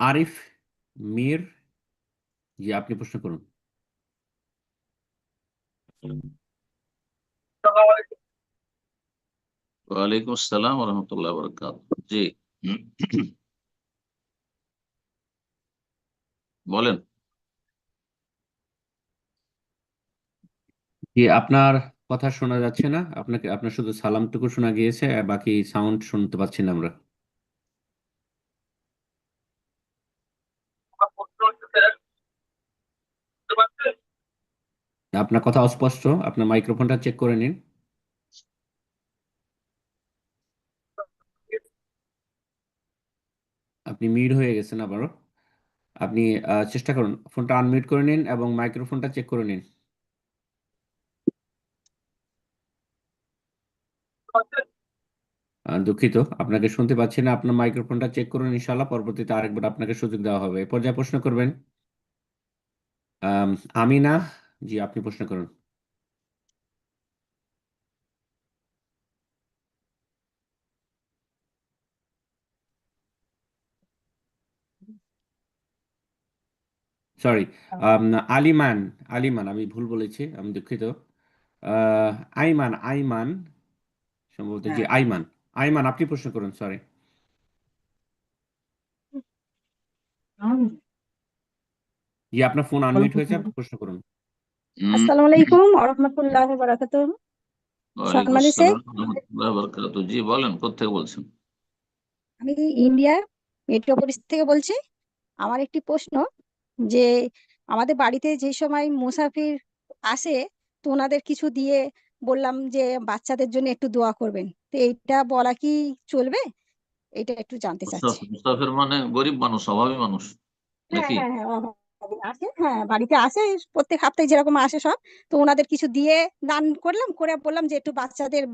Speaker 2: আরিফ মীর। জি, আপনি প্রশ্ন করুন।
Speaker 1: ওয়ালাইকুম আসসালাম ওয়া রাহমাতুল্লাহি ওয়া বারাকাতুহু। জি, বলেন।
Speaker 2: জি, আপনার কথা শোনা যাচ্ছে না, আপনার শুধু সালামটুকু শোনা গিয়েছে, আর বাকি সাউন্ড শুনতে পাচ্ছি না আমরা। আপনার কথা অস্পষ্ট, আপনার মাইক্রোফোনটা চেক করে নিন। আপনি মিউট হয়ে গেছেন আবারও। আপনি চেষ্টা করুন, ফোনটা আনমিউট করে নিন এবং মাইক্রোফোনটা চেক করে নিন। দুঃখিত, আপনাকে শুনতে পাচ্ছি না, আপনার মাইক্রোফোনটা চেক করুন, ইনশাআল্লাহ পরবর্তীতে আরেকবার আপনাকে সুযোগ দেওয়া হবে। এ পর্যায়ে প্রশ্ন করবেন আমিনা। জি, আপনি প্রশ্ন করুন। সরি, আলিমান, আলিমান, আমি ভুল বলেছি, আমি দুঃখিত। আইমান, আইমান সম্ভবত, জি
Speaker 3: হ্যাঁ
Speaker 2: আইমান। আইমান, আপনি প্রশ্ন করুন, সরি। জি, আপনার ফোন আনমিউট হয়েছে, আপনি প্রশ্ন করুন।
Speaker 7: আসসালামু আলাইকুম ওয়া বারাকাতুহু।
Speaker 1: ওয়ালাইকুম
Speaker 7: সালমান শেখ,
Speaker 1: আসসালাম ওয়া রাহমাতুল্লাহি ওয়া বারাকাতুহু। জি বলেন, কোত্থেকে বলছেন?
Speaker 7: আমি ইন্ডিয়া মেট্রোপলিস থেকে বলছি। আমার একটি প্রশ্ন, যে আমাদের বাড়িতে যে সময় মুসাফির আসে, তো ওনাদের কিছু দিয়ে বললাম যে বাচ্চাদের জন্য একটু দোয়া করবেন, তো এইটা বলা কি চলবে? এটা একটু জানতে চাচ্ছি।
Speaker 1: মুসাফির মানে গরিব মানুষ, অভাবী মানুষ
Speaker 7: হ্যাঁ
Speaker 1: নাকি?
Speaker 7: হ্যাঁ হ্যাঁ আসে, হ্যাঁ বাড়িতে আসে, প্রত্যেক সপ্তাহে যেরকম আসে সব, তো ওনাদের কিছু দিয়ে দান করলাম, করে বললাম যে একটু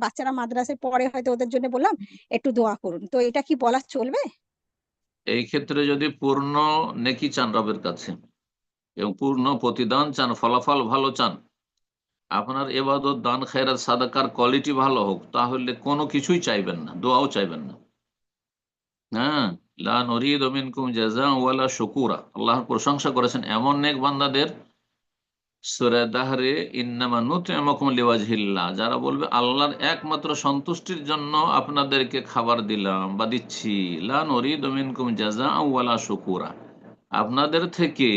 Speaker 7: বাচ্চারা মাদ্রাসায় পড়ে, হয়তো ওদের জন্য বললাম একটু দোয়া করুন, তো এটা কি বলা চলবে?
Speaker 1: এই ক্ষেত্রে যদি পূর্ণ নেকি চান রবের কাছে এবং পূর্ণ প্রতিদান চান, ফলাফল ভালো চান, আপনার এবাদত, দান, খেরাত, সাদাকার কোয়ালিটি ভালো হোক, তাহলে কোনো কিছুই চাইবেন না, দোয়াও চাইবেন না। হ্যাঁ, লা নুরিদু মিনকুম জাযাআন ওয়ালা শুকুরা। আল্লাহর প্রশংসা করেছেন এমন নেক বান্দাদের সূরা দাহরে, ইন্নামা নুতইমুকুম লিওয়াজহিল্লাহ, যারা বলবে আল্লাহর একমাত্র সন্তুষ্টির জন্য আপনাদেরকে খাবার দিলাম বা দিচ্ছি। লা নুরিদু মিনকুম জাযাআন ওয়ালা শুকুরা, আপনাদের থেকে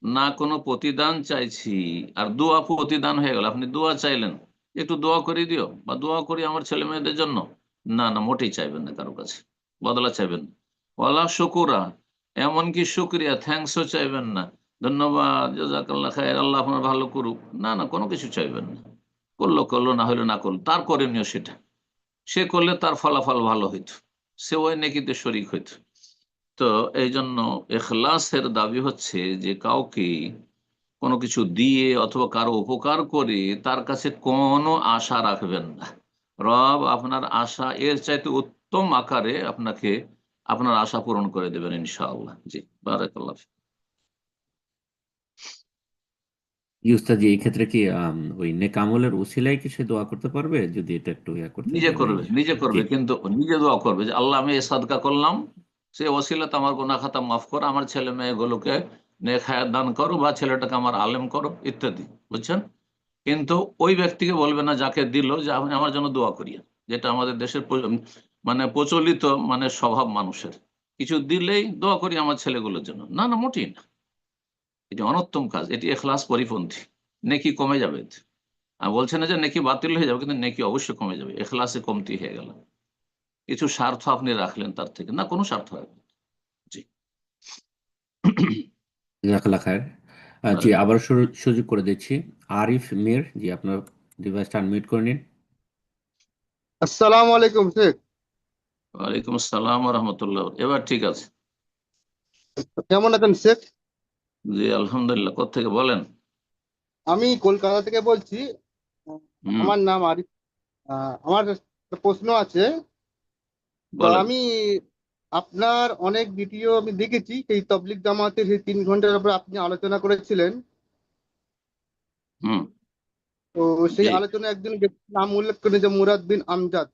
Speaker 1: না কোনো প্রতিদান চাইছি, আর দোয়া প্রতিদান হয়ে গেল। আপনি দোয়া চাইলেন, একটু দোয়া করে দিও বা দোয়া করি আমার ছেলে মেয়েদের জন্য, না না, মোটেই চাইবেন না, কারো কাছে বদলা চাইবেন না। ওয়ালা শুকুরা, এমনকি শুক্রিয়া, থ্যাঙ্কসও চাইবেন না, ধন্যবাদ, জাযাকাল্লাহ খায়ের, আল্লাহ আপনার ভালো করুক, না না, কোনো কিছু চাইবেন না। করলো করলো, না হলে না করলো, তার করণীয় সেটা। সে করলে তার ফলাফল ভালো হইতো, সে ওই নেকিতে শরিক হইতো। তো এই জন্য এখলাসের দাবি হচ্ছে যে কাউকে কোনো কিছু দিয়ে অথবা কারো উপকার করে তার কাছে কোনো আশা রাখবেন না। রব আপনার আশা এর চাইতে উত্তম আকারে আপনাকে আপনার আশা পূরণ করে দেবেন ইনশাআল্লাহ। জি, বারাকাল্লাহ।
Speaker 2: উস্তাদ জি, এই ক্ষেত্রে কি ওই নেক আমলের উসিলায় কি সে দোয়া করতে পারবে, যদি এটা একটু ইয়া করতে
Speaker 1: নিজে
Speaker 2: মানে?
Speaker 1: করবে, নিজে
Speaker 2: জি,
Speaker 1: করবে, কিন্তু নিজে দোয়া করবে যে আল্লাহ আমি এই সাদকা করলাম, সে ওসিলাতে আমার গুনাহ খাতা মাফ করো, আমার ছেলে মেয়েগুলোকে নেক হায়াত দান করো, বা ছেলেটাকে আমার আলেম করো, ইত্যাদি। বুঝছেন? কিন্তু ওই ব্যক্তিকে বলবে না যাকে দিল যে আপনি আমার জন্য দোয়া করিয়েন, যেটা আমাদের দেশের মানে প্রচলিত মানে স্বভাব মানুষের। কিছু দিলেই দোয়া করি আমার ছেলেগুলোর জন্য, না না, মোটেই না। এটি অনর্থম কাজ, এটি এখলাস পরিপন্থী, নেকি কমে যাবে এতে। আর বলছে না যে নেকি বাতিল হয়ে যাবে, কিন্তু নেকি অবশ্যই কমে যাবে, এখলাসে কমতি হয়ে গেল। কিছু স্বার্থ আপনি রাখলেন তার থেকে, না কোনো স্বার্থ রাখবেন। জি।
Speaker 2: জাযাকাল্লাহ খায়ের। জি, আবার সুযোগ করে দিচ্ছি। আরিফ মির, জি আপনার ডিভাইসটা আনমিউট করে নিন।
Speaker 8: আসসালামু আলাইকুম শেখ।
Speaker 1: ওয়ালাইকুম আসসালাম ওয়া রাহমাতুল্লাহ। এবার ঠিক আছে।
Speaker 8: কেমন আছেন শেখ?
Speaker 1: জি আলহামদুলিল্লাহ। কোত্থেকে বলেন?
Speaker 8: আমি কলকাতা থেকে বলছি।
Speaker 1: হুম,
Speaker 8: আমার নাম আরিফ। আমার একটা প্রশ্ন আছে। তো
Speaker 1: বলেন।
Speaker 8: আমি আপনার অনেক ভিডিও আমি দেখেছি, সেই তবলিগ জামাতের সেই 3 ঘন্টার উপর আপনি আলোচনা করেছিলেন।
Speaker 1: হুম।
Speaker 8: তো সেই
Speaker 1: জি।
Speaker 8: আলোচনায় একজন ব্যক্তির নাম উল্লেখ করেন, যে মুরাদ বিন আমজাদ।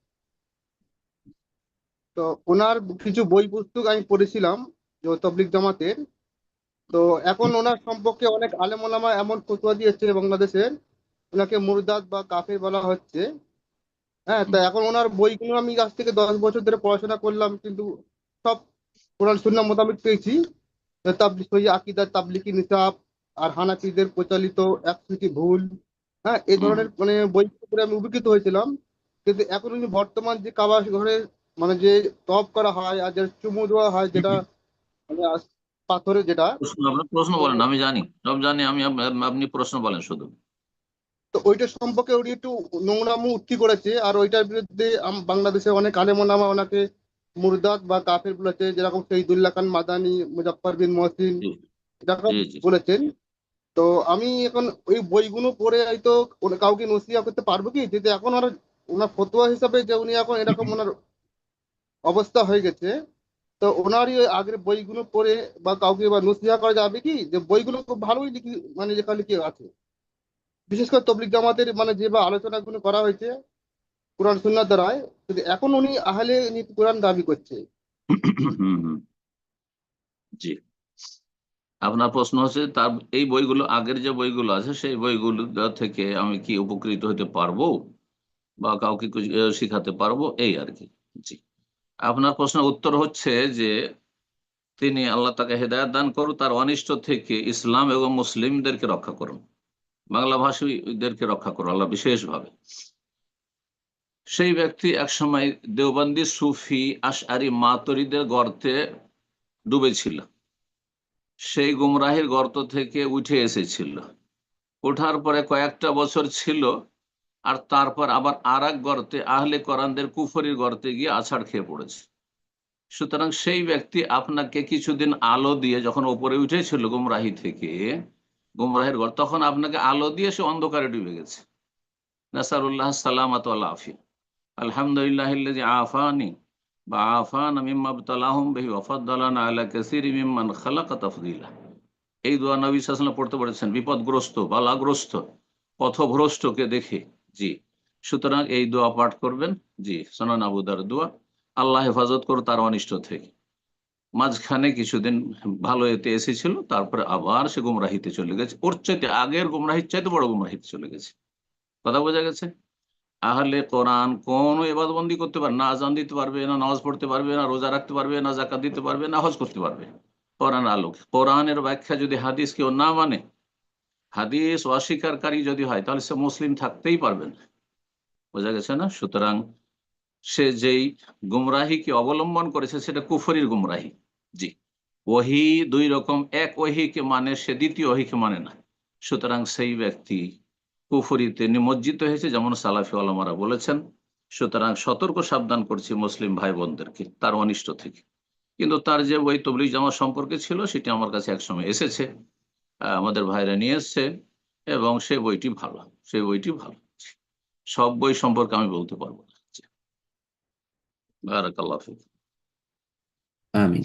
Speaker 8: তো ওনার কিছু বই পুস্তক আমি পড়েছিলাম, যে তবলিগ জামাতের। তো এখন ওনার সম্পর্কে অনেক আলেম ওলামা এমন ফতোয়া দিয়েছে বাংলাদেশের, ওনাকে মুরদাদ বা কাফের বলা হচ্ছে। হ্যাঁ, তো এখন ওনার বইগুলো আমি আজ থেকে 10 বছর ধরে পড়াশোনা করলাম, কিন্তু সব কোরআন সুন্নাহ মোতাবেক পেয়েছি। তাবলিগ সহি আকিদা, তাবলিগি নিসাব, আর হানাফিদের প্রচলিত 100টি ভুল। হ্যাঁ, এই
Speaker 1: হুম,
Speaker 8: ধরনের মানে বই পড়ে আমি উপকৃত হয়েছিলাম। কিন্তু এখন ওই যে বর্তমান যে কাবা ঘরে মানে যে তওয়াফ করা হয় আর যে চুমু দেওয়া হয়, যেটা মানে পাথরে যেটা,
Speaker 1: আপনার প্রশ্ন
Speaker 8: তো
Speaker 1: বলেন, আমি জানি, সব জানি আমি। আপনি প্রশ্ন বলেন শুধু।
Speaker 8: তো ওইটার সম্পর্কে উনি একটু নোংরামো উক্তি করেছে, আর ওইটার বিরুদ্ধে বাংলাদেশে অনেক আলেম ওলামা ওনাকে মুরদাদ বা কাফের বলেছে, যেরকম শহীদুল্লাহ খান মাদানি, মুজাফফর বিন মহসিন,
Speaker 1: জি,
Speaker 8: এরকম
Speaker 1: জি, জি।
Speaker 8: বলেছেন। তো আমি এখন ওই বইগুলো পড়ে হয়তো কাউকে নসিহত করতে পারবো কি, যেহেতু এখন আর ওনার ফতোয়া হিসাবে যে উনি এখন এরকম ওনার অবস্থা হয়ে গেছে। তো ওনারই ওই আগের বইগুলো পড়ে বা কাউকে বা নসিহত করা যাবে কি, যে বইগুলো খুব ভালোই লিখি মানে লেখালেখি আছে, বিশেষ করে তবলিগ জামাতের মানে যেভাবে আলোচনাগুলো করা হয়েছে কোরআন সুন্নাহর দ্বারায়। কিন্তু এখন উনি আহলে কোরআন দাবি করছে।
Speaker 1: হুম, হুম, জি। আপনার প্রশ্ন হচ্ছে তার এই বইগুলো, আগের যে বইগুলো আছে সেই বইগুলো থেকে আমি কি উপকৃত হতে পারবো বা কাউকে কিছু শিখাতে পারবো, এই আর কি। জি, আপনার প্রশ্নের উত্তর হচ্ছে যে তিনি, আল্লাহ তাকে হেদায়েত দান করুন, তার অনিষ্ট থেকে ইসলাম এবং মুসলিমদেরকে রক্ষা করুন, বাংলা ভাষীদেরকে রক্ষা করুন আল্লাহ বিশেষভাবে। সেই ব্যক্তি একসময় দেওবন্দি সুফি আশআরি মাতুরিদের গর্তে ডুবেছিল, সেই গুমরাহির গর্ত থেকে উঠে এসেছিল, ওঠার পরে কয়েকটা বছর ছিল, আর তারপর আবার আর এক গর্তে, আহলে কোরআনদের কুফরির গর্তে গিয়ে আছাড় খেয়ে পড়েছে। সুতরাং সেই ব্যক্তি আপনাকে কিছুদিন আলো দিয়ে, যখন ওপরে উঠেছিল গুমরাহি থেকে, গুমরাহির গর্ত, তখন আপনাকে আলো দিয়ে সে অন্ধকারে ডুবে গেছে। নাসারুল্লাহ সালামাত ওয়াল আফিয়া। আলহামদুলিল্লাহিল্লাযী আফানি বা আফানা মিম্মা ইবতালাহুম বিহি ওয়া ফাদ্দালানা আলা কাসীরিম মিম্মান খালাকা তাফদীলা। এই দোয়া নবী সাল্লাল্লাহু আলাইহি ওয়াসাল্লাম পড়তে বলেছেন বিপদগ্রস্ত, বালাগ্রস্ত, পথভ্রষ্টকে দেখে। জি, সুতরাং এই দোয়া পাঠ করবেন। জি, সুনান আবু দাউদ দোয়া, আল্লাহ হেফাজত করো তার অনিষ্ট থেকে। মাঝখানে কিছুদিন ভালো এতে এসেছিল, তারপরে আবার সে গুমরাহিতে চলে গেছে, ওর চাইতে আগের গুমরাহির চাইতে বড় গুমরাহিতে চলে গেছে। কথা বোঝা গেছে? আহলে কোরআন কোন ইবাদতবন্দি করতে পারবে না, আজান দিতে পারবে না, নামাজ পড়তে পারবে না, রোজা রাখতে পারবে না, যাকাত দিতে পারবে না, হজ করতে পারবে, কোরআন আলোক। কোরআনের ব্যাখ্যা যদি হাদিস কেউ না মানে, হাদিস অস্বীকারী যদি হয়, তাহলে সে মুসলিম থাকতেই পারবে না। বোঝা গেছে না? সুতরাং সে যেই গুমরাহিকে অবলম্বন করেছে সেটা কুফরির গুমরাহি। জি, ওহী দুই রকম, এক ওহীকে মানে, সে দ্বিতীয় ওহীকে মানে না। সুতরাং সেই ব্যক্তি কুফরিতে নিমজ্জিত হয়েছে, যেমন সালাফি ওলামারা বলেছেন। সুতরাং সতর্ক সাবধান করছি মুসলিম ভাই বোনদেরকে তার অনিষ্ট থেকে। কিন্তু তার যে বই তবলিগ জামাত সম্পর্কে ছিল, সেটি আমার কাছে একসময় এসেছে, আমাদের ভাইরা নিয়ে এসছে, এবং সেই বইটি ভালো, সেই বইটি ভালো। সব বই সম্পর্কে আমি বলতে পারবো না। জি, বারাকাল্লাহু ফিক।
Speaker 2: আমিন।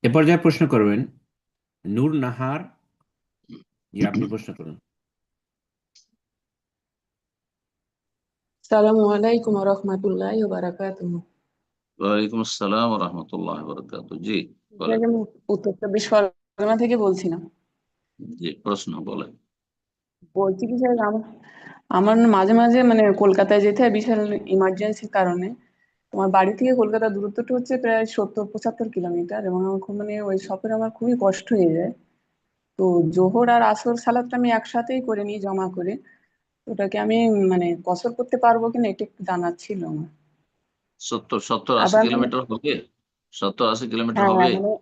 Speaker 2: এ পর্যায়ে প্রশ্ন করবেন নূর নাহার। জি, আপনি প্রশ্ন করুন।
Speaker 9: আসসালামু আলাইকুম ওয়া রাহমাতুল্লাহি ওয়া বারাকাতুহু।
Speaker 1: ওয়ালাইকুম আসসালাম ওয়া রাহমাতুল্লাহি ওয়া বারাকাতুহু। জি, বলেন।
Speaker 9: আমি উত্তর চব্বিশ পরগনা থেকে বলছিলাম।
Speaker 1: জি, প্রশ্ন বলেন।
Speaker 9: বলছি কি স্যার, আমার না মাঝে মাঝে মানে কলকাতায় যেতে হয় বিশাল ইমার্জেন্সির কারণে। আমার বাড়ি থেকে কলকাতার দূরত্বটা হচ্ছে প্রায় 70-75 কিলোমিটার, এবং আমার খুব মানে ওই সফরে আমার খুবই কষ্ট হয়ে যায়। তো জোহর আর আসর সালাতটা আমি একসাথেই করে নিই জমা করে। ওটাকে আমি মানে কসর করতে পারবো কিনা এটা একটু জানার ছিল আমার।
Speaker 1: 70-80
Speaker 9: আবার মানে
Speaker 1: কিলোমিটার হবে? 70-80 কিলোমিটার
Speaker 9: হ্যাঁ
Speaker 1: হবে?
Speaker 9: মানে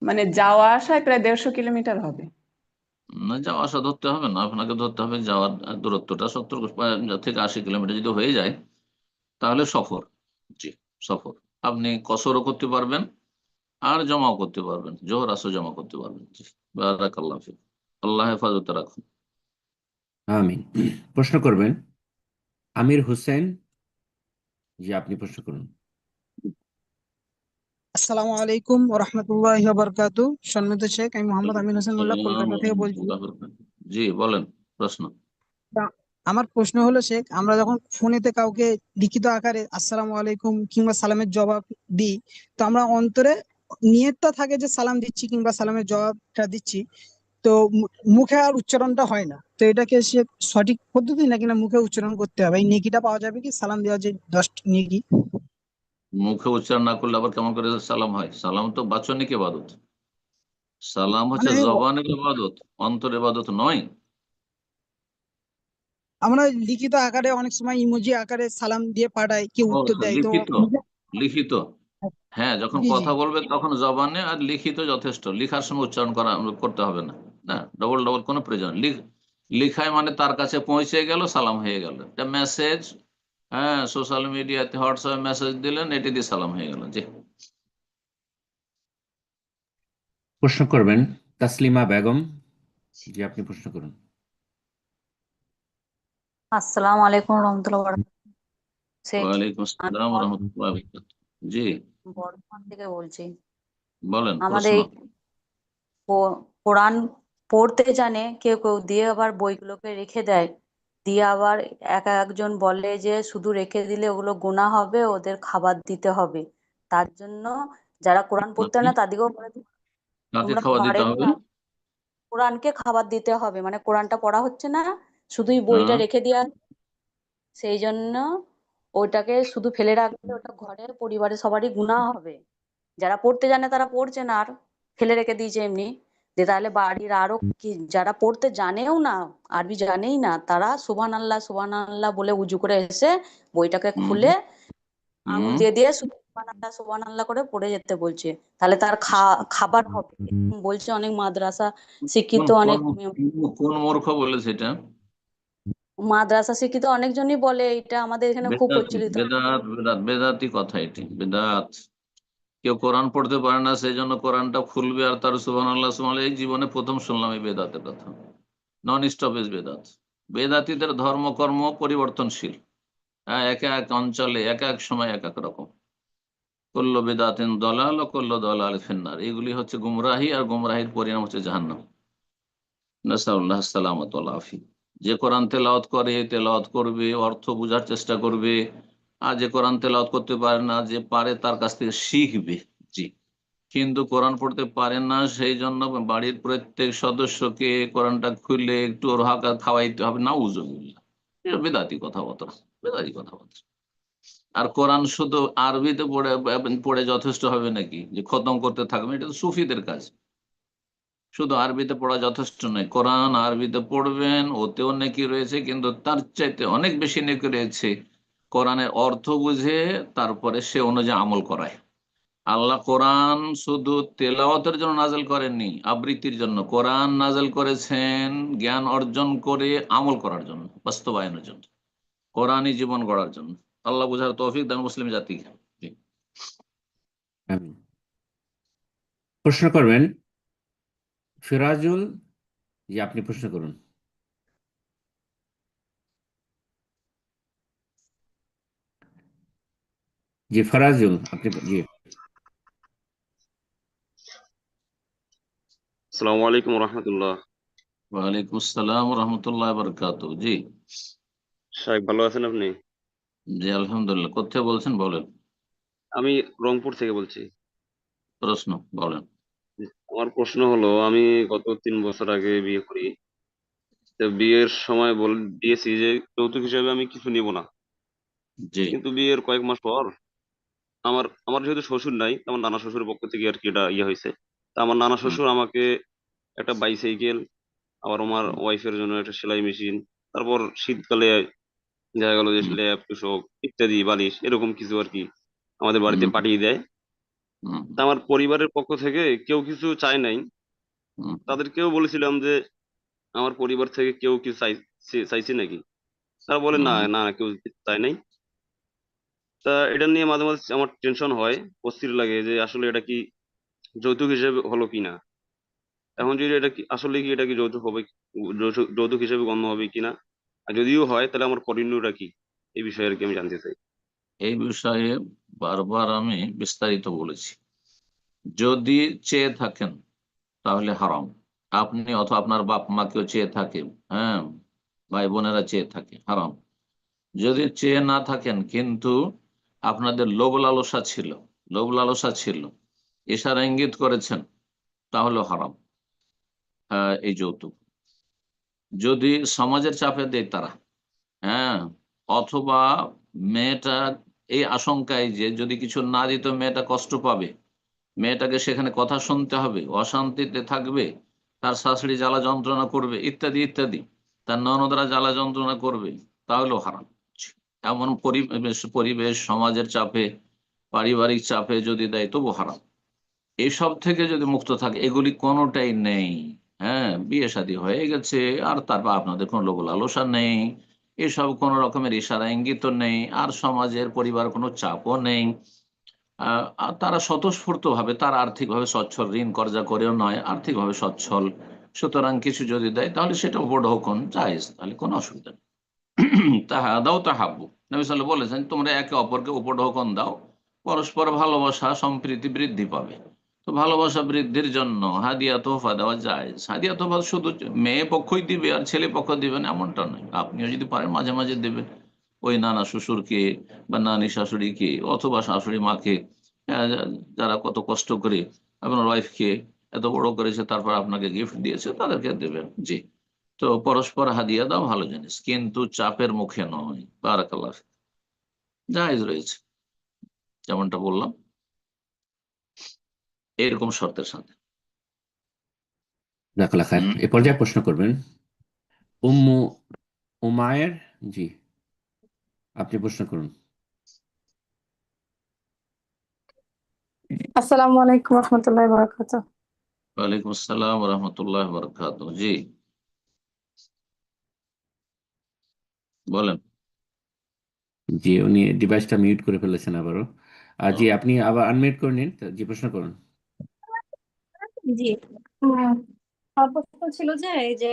Speaker 9: মানে যাওয়া আসায় প্রায় 150 কিলোমিটার হবে।
Speaker 1: না, যাওয়া আসা ধরতে হবে না, আপনাকে ধরতে হবে যাওয়ার দূরত্বটা 70 থেকে 80 কিলোমিটার যদি হয়ে যায়, তাহলে সফর। জি, সফর। আপনি কসরও করতে পারবেন আর জমাও করতে পারবেন, জোহর আসর জমা করতে পারবেন। জি, বারাকাল্লাহু ফিক। আল্লাহ হেফাজতে রাখুন।
Speaker 2: আমিন। প্রশ্ন করবেন আমির হোসেন। জি, আপনি প্রশ্ন করুন।
Speaker 10: আসসালামু আলাইকুম ওয়া রাহমাতুল্লাহি ওয়া বারাকাতুহু। সম্মানিত শেখ, আমি মোহাম্মদ আমিন হোসেন মোল্লা
Speaker 1: আসসালাম
Speaker 10: কলকাতা
Speaker 1: ওয়া
Speaker 10: থেকে বলছি।
Speaker 1: রাহমাতুল্লাহি ওয়া বারাকাতুহু। জি, বলেন প্রশ্ন।
Speaker 10: তা আমার প্রশ্ন হলো শেখ, আমরা যখন ফোনেতে কাউকে লিখিত আকারে আসসালামু আলাইকুম কিংবা সালামের জবাব দিই, তো আমরা অন্তরে নিয়তটা থাকে যে সালাম দিচ্ছি কিংবা সালামের জবাবটা দিচ্ছি, তো মুখে আর উচ্চারণটা হয় না। তো এটাকে সে সঠিক পদ্ধতি নাকি না মুখে উচ্চারণ করতে হবে? এই নেকিটা পাওয়া যাবে কি, সালাম দেওয়ার যে 10 নেকি?
Speaker 1: মুখে উচ্চারণ না করলে আবার কেমন করে সালাম হয়? সালাম তো বাচনিক ইবাদত, সালাম হচ্ছে
Speaker 10: মানে
Speaker 1: জবানের ইবাদত, অন্তর ইবাদত নয়।
Speaker 10: আমরা লিখিত আকারে অনেক সময় ইমোজি আকারে সালাম দিয়ে পাঠাই, কেউ
Speaker 1: ও
Speaker 10: উত্তর দেয়, তো
Speaker 1: লিখিত, লিখিত। হ্যাঁ, যখন
Speaker 10: জি জি
Speaker 1: কথা বলবে তখন জবানে, আর লিখিত যথেষ্ট। লিখার সময় উচ্চারণ করতে হবে না। না, ডবল ডবল কোনো প্রয়োজন নেই। লিখায় মানে তার কাছে পৌঁছে গেল, সালাম হয়ে গেল। একটা মেসেজ, হ্যাঁ, সোশ্যাল মিডিয়াতে হোয়াটসঅ্যাপে মেসেজ দিলেন, এটি দিয়ে সালাম হয়ে গেল। জি,
Speaker 2: প্রশ্ন করবেন তাসলিমা বেগম। জি, আপনি প্রশ্ন করুন।
Speaker 11: আসসালামু আলাইকুম রহমতুল্লাহ বারাকাতুহু। শেখ,
Speaker 1: ওয়ালাইকুম
Speaker 11: আমি
Speaker 1: আসসালাম ওয়া রাহমাতুল্লাহি ওয়া বারাকাতুহু। জি,
Speaker 11: বর্ধমান থেকে বলছি।
Speaker 1: বলেন
Speaker 11: আমাদের
Speaker 1: প্রশ্ন।
Speaker 11: এই কোরআন পড়তে জানে কেউ কেউ, দিয়ে আবার বইগুলোকে রেখে দেয়, দিয়ে আবার একজন বলে যে শুধু রেখে দিলে ওগুলো গুনাহ হবে, ওদের খাবার দিতে হবে। তার জন্য যারা কোরআন পড়তে
Speaker 1: নাকি?
Speaker 11: জানে তাদেরকেও বলে
Speaker 1: কাকে
Speaker 11: তোমরা
Speaker 1: খাওয়া দিতে
Speaker 11: পারেন
Speaker 1: হবে?
Speaker 11: না, কোরআনকে খাবার দিতে হবে, মানে কোরআনটা পড়া হচ্ছে না, শুধুই বইটা
Speaker 1: হ্যাঁ,
Speaker 11: রেখে দেওয়া, সেই জন্য ওটাকে শুধু ফেলে রাখলে ওটা ঘরের পরিবারের সবারই গুনাহ হবে। যারা পড়তে জানে তারা পড়ছে না, আর ফেলে রেখে দিয়েছে এমনি, যে তাহলে বাড়ির আরো কি যারা পড়তে জানেও না, আরবি জানেই না, তারা সুবহান আল্লাহ বলে উজু করে এসে বইটাকে
Speaker 1: হুম
Speaker 11: খুলে আঙুল
Speaker 1: হুম
Speaker 11: দিয়ে দিয়ে সুবহান আল্লাহ করে পড়ে যেতে বলছে, তাহলে তার খাবার হবে। বলছে অনেক মাদ্রাসা শিক্ষিত
Speaker 1: কোন
Speaker 11: অনেক
Speaker 1: কোন মূর্খ বলেছে এটা?
Speaker 11: মাদ্রাসা শিক্ষিত অনেকজনই বলে, এটা আমাদের এখানে খুব
Speaker 1: বেদাতি
Speaker 11: প্রচলিত।
Speaker 1: বেদাতি কথা এটি, বেদাত। কেউ কোরআন পড়তে পারে না, সেই জন্য কোরআনটা খুলবে আর তার সুবহানাল্লাহ সুবহানাল্লাহ, এই জীবনে প্রথম শুনলাম এই বেদাতের কথা। নন স্টপেজ বেদাত। বেদাতিদের ধর্মকর্ম পরিবর্তনশীল। হ্যাঁ, এক এক অঞ্চলে এক এক সময় এক এক রকম। কুল্লু বিদআতিন দালাল ও কুল্লু দালালিন ফিন্নার। এগুলি হচ্ছে গুমরাহি, আর গুমরাহির পরিণাম হচ্ছে জাহান্নাম। নাসআলুল্লাহ সালামাত ওয়াল আফিয়া। যে কোরআন তেলাওয়াত করে, তেলাওয়াত করবে, অর্থ বোঝার চেষ্টা করবে। আর যে কোরআন তেলাওয়াত করতে পারে না, যে পারে তার কাছ থেকে শিখবে। জি। কিন্তু কোরআন পড়তে পারে না, সেই জন্য বাড়ির প্রত্যেক সদস্যকে কোরআনটা খুলে একটু রোহাকা খাওয়াইতে হবে, নাউজুবিল্লাহ। এটা বেদাতি কথাবার্তা, বেদাতি কথাবার্তা। আর কোরআন শুধু আরবিতে পড়ে পড়ে যথেষ্ট হবে নাকি যে খতম করতে থাকবে? এটা তো সুফিদের কাজ। শুধু আরবিতে পড়া যথেষ্ট নয়, কোরআন আরবিতে পড়বেন, ওতেও নেকি রয়েছে, কিন্তু তার চাইতে অনেক বেশি নেকি রয়েছে কোরআনের অর্থ বুঝে তারপরে সে অনুযায়ী আমল করায়। আল্লাহ কোরআন শুধু তেলাওয়াতের জন্য নাজেল করেননি, আবৃত্তির জন্য। কোরআন নাজেল করেছেন জ্ঞান অর্জন করে আমল করার জন্য, বাস্তবায়নের জন্য, কোরআনই জীবন গড়ার জন্য। আল্লাহ বুঝার তৌফিক দান মুসলিম জাতিকে। জি।
Speaker 2: আমিন। প্রশ্ন করবেন ফিরাজুল। জি, আপনি প্রশ্ন করুন। জি, ফরাজুল, আপনি জি।
Speaker 12: আসসালামু আলাইকুম রহমতুল্লাহ।
Speaker 1: ওয়ালাইকুম আসসালাম রহমতুল্লাহ বারকাতু। জি।
Speaker 12: শাহেখ ভালো আছেন আপনি?
Speaker 1: জি আলহামদুলিল্লাহ। কোথায় বলছেন বলেন?
Speaker 12: আমি রংপুর থেকে বলছি।
Speaker 1: প্রশ্ন বলেন।
Speaker 12: আমার প্রশ্ন হলো, আমি গত 3 বছর আগে বিয়ে করি। তো বিয়ের সময় দিয়েছি যে যৌতুক হিসেবে আমি কিছু নিব না,
Speaker 1: জি।
Speaker 12: কিন্তু বিয়ের কয়েক মাস পর আমার আমার যেহেতু শ্বশুর নাই, আমার নানা শ্বশুরের পক্ষ থেকে আর কি এটা ইয়ে হয়েছে। তা আমার নানা
Speaker 1: হুম,
Speaker 12: শ্বশুর আমাকে একটা বাইসাইকেল, আবার আমার ওয়াইফের জন্য একটা সেলাই মেশিন, তারপর শীতকালে দেখা গেল যে ল্যাপ তোশক ইত্যাদি বালিশ এরকম কিছু আর কি আমাদের বাড়িতে
Speaker 1: হুম,
Speaker 12: পাঠিয়ে দেয়।
Speaker 1: হুম,
Speaker 12: তা আমার পরিবারের পক্ষ থেকে কেউ কিছু চায় নাই।
Speaker 1: হুম,
Speaker 12: তাদেরকেও বলেছিলাম যে আমার পরিবার থেকে কেউ কিছু চাইছে নাকি। তারা বলে না
Speaker 1: হুম।
Speaker 12: না, কেউ চায় নাই। তা এটা নিয়ে মাঝে মাঝে আমার টেনশন হয়, অস্থির লাগে যে আসলে এটা কি যৌতুক হিসেবে হলো কিনা। এখন যদি এটা কি আসলে কি এটা কি যৌতুক হবে, যৌতুক হিসেবে গণ্য হবে কিনা, আর যদিও হয় তাহলে আমার করণীয়টা কি, এই বিষয়ে আর কি আমি জানতে চাই।
Speaker 1: এই বিষয়ে বারবার আমি বিস্তারিত বলেছি। যদি চেয়ে থাকেন তাহলে হারাম। আপনি অথবা আপনার বাপ মা কেউ চেয়ে থাকে, হ্যাঁ, ভাই বোনেরা চেয়ে থাকে, হারাম। যদি চেয়ে না থাকেন কিন্তু আপনাদের লোভ লালসা ছিল, লোভ লালসা ছিল, ইশারা ইঙ্গিত করেছেন, তাহলে হারাম। এই যৌতুক যদি সমাজের চাপে দেয় তারা, হ্যাঁ, অথবা মেয়েটা এই আশঙ্কায় যে যদি কিছু না দিত মেয়েটা কষ্ট পাবে, মেয়েটাকে সেখানে কথা শুনতে হবে, অশান্তিতে থাকবে, তার শাশুড়ি জ্বালা যন্ত্রণা করবে, ইত্যাদি ইত্যাদি, তার ননদরা জ্বালা যন্ত্রণা করবে, তাহলেও হারাম। এমন পরিবেশ সমাজের চাপে, পারিবারিক চাপে যদি দেয় তবু হারাম। এইসব থেকে যদি মুক্ত থাকে, এগুলি কোনোটাই নেই, হ্যাঁ, বিয়ে শাদী হয়ে গেছে আর তারপর আপনাদের কোনো লোভ লালসা নেই, এসব কোনো রকমের ইশারা ইঙ্গিত নেই, আর সমাজের পরিবার কোনো চাপও নেই, আর তারা স্বতঃস্ফূর্ত ভাবে, তারা আর্থিকভাবে সচ্ছল, ঋণ কর্জা করেও নয়, আর্থিকভাবে সচ্ছল, সুতরাং কিছু যদি দেয় তাহলে সেটা উপঢৌকন জায়েজ, তাহলে কোনো অসুবিধা নেই। তাহাদাও তাহাব্বু, নবী সাল্লাল্লাহু বলেছেন তোমরা একে অপরকে উপঢৌকন দাও, পরস্পর ভালোবাসা সম্প্রীতি বৃদ্ধি পাবে। তো ভালোবাসা বৃদ্ধির জন্য হাদিয়া তোহফা দেওয়া যায়। হাদিয়া তোহফা শুধু মেয়ে পক্ষই দিবে আর ছেলে পক্ষ দিবেন এমনটা নয়, আপনিও যদি পারেন মাঝে মাঝে দেবেন ওই নানা শ্বশুরকে বা নানি শাশুড়িকে অথবা শাশুড়ি মাকে, যারা কত কষ্ট করে আপনার ওয়াইফকে এত বড় করেছে, তারপর আপনাকে গিফট দিয়েছে, তাদেরকে দেবেন। জি, তো পরস্পর হাদিয়া দাও ভালো জিনিস, কিন্তু চাপের মুখে নয়। বারাকাল্লাহ, জায়েজ রয়েছে যেমনটা বললাম, এরকম শর্তের সাথে।
Speaker 2: জাজাকাল্লাহ খায়ের। এ পর্যায়ে প্রশ্ন করবেন উম্মু উমায়ের। জি, আপনি প্রশ্ন করুন।
Speaker 13: আসসালামু আলাইকুম রহমতুল্লাহ বরকাত।
Speaker 1: ওয়ালাইকুম আসসালাম রহমতুল্লাহ বরকাত। জি বলেন।
Speaker 2: জি, উনি ডিভাইসটা মিউট করে ফেলেছেন আবারও। জি,
Speaker 1: ও,
Speaker 2: আপনি আবার আনমিউট করে নিন। জি, প্রশ্ন করুন।
Speaker 13: জি, আমার প্রশ্ন ছিল যে এই যে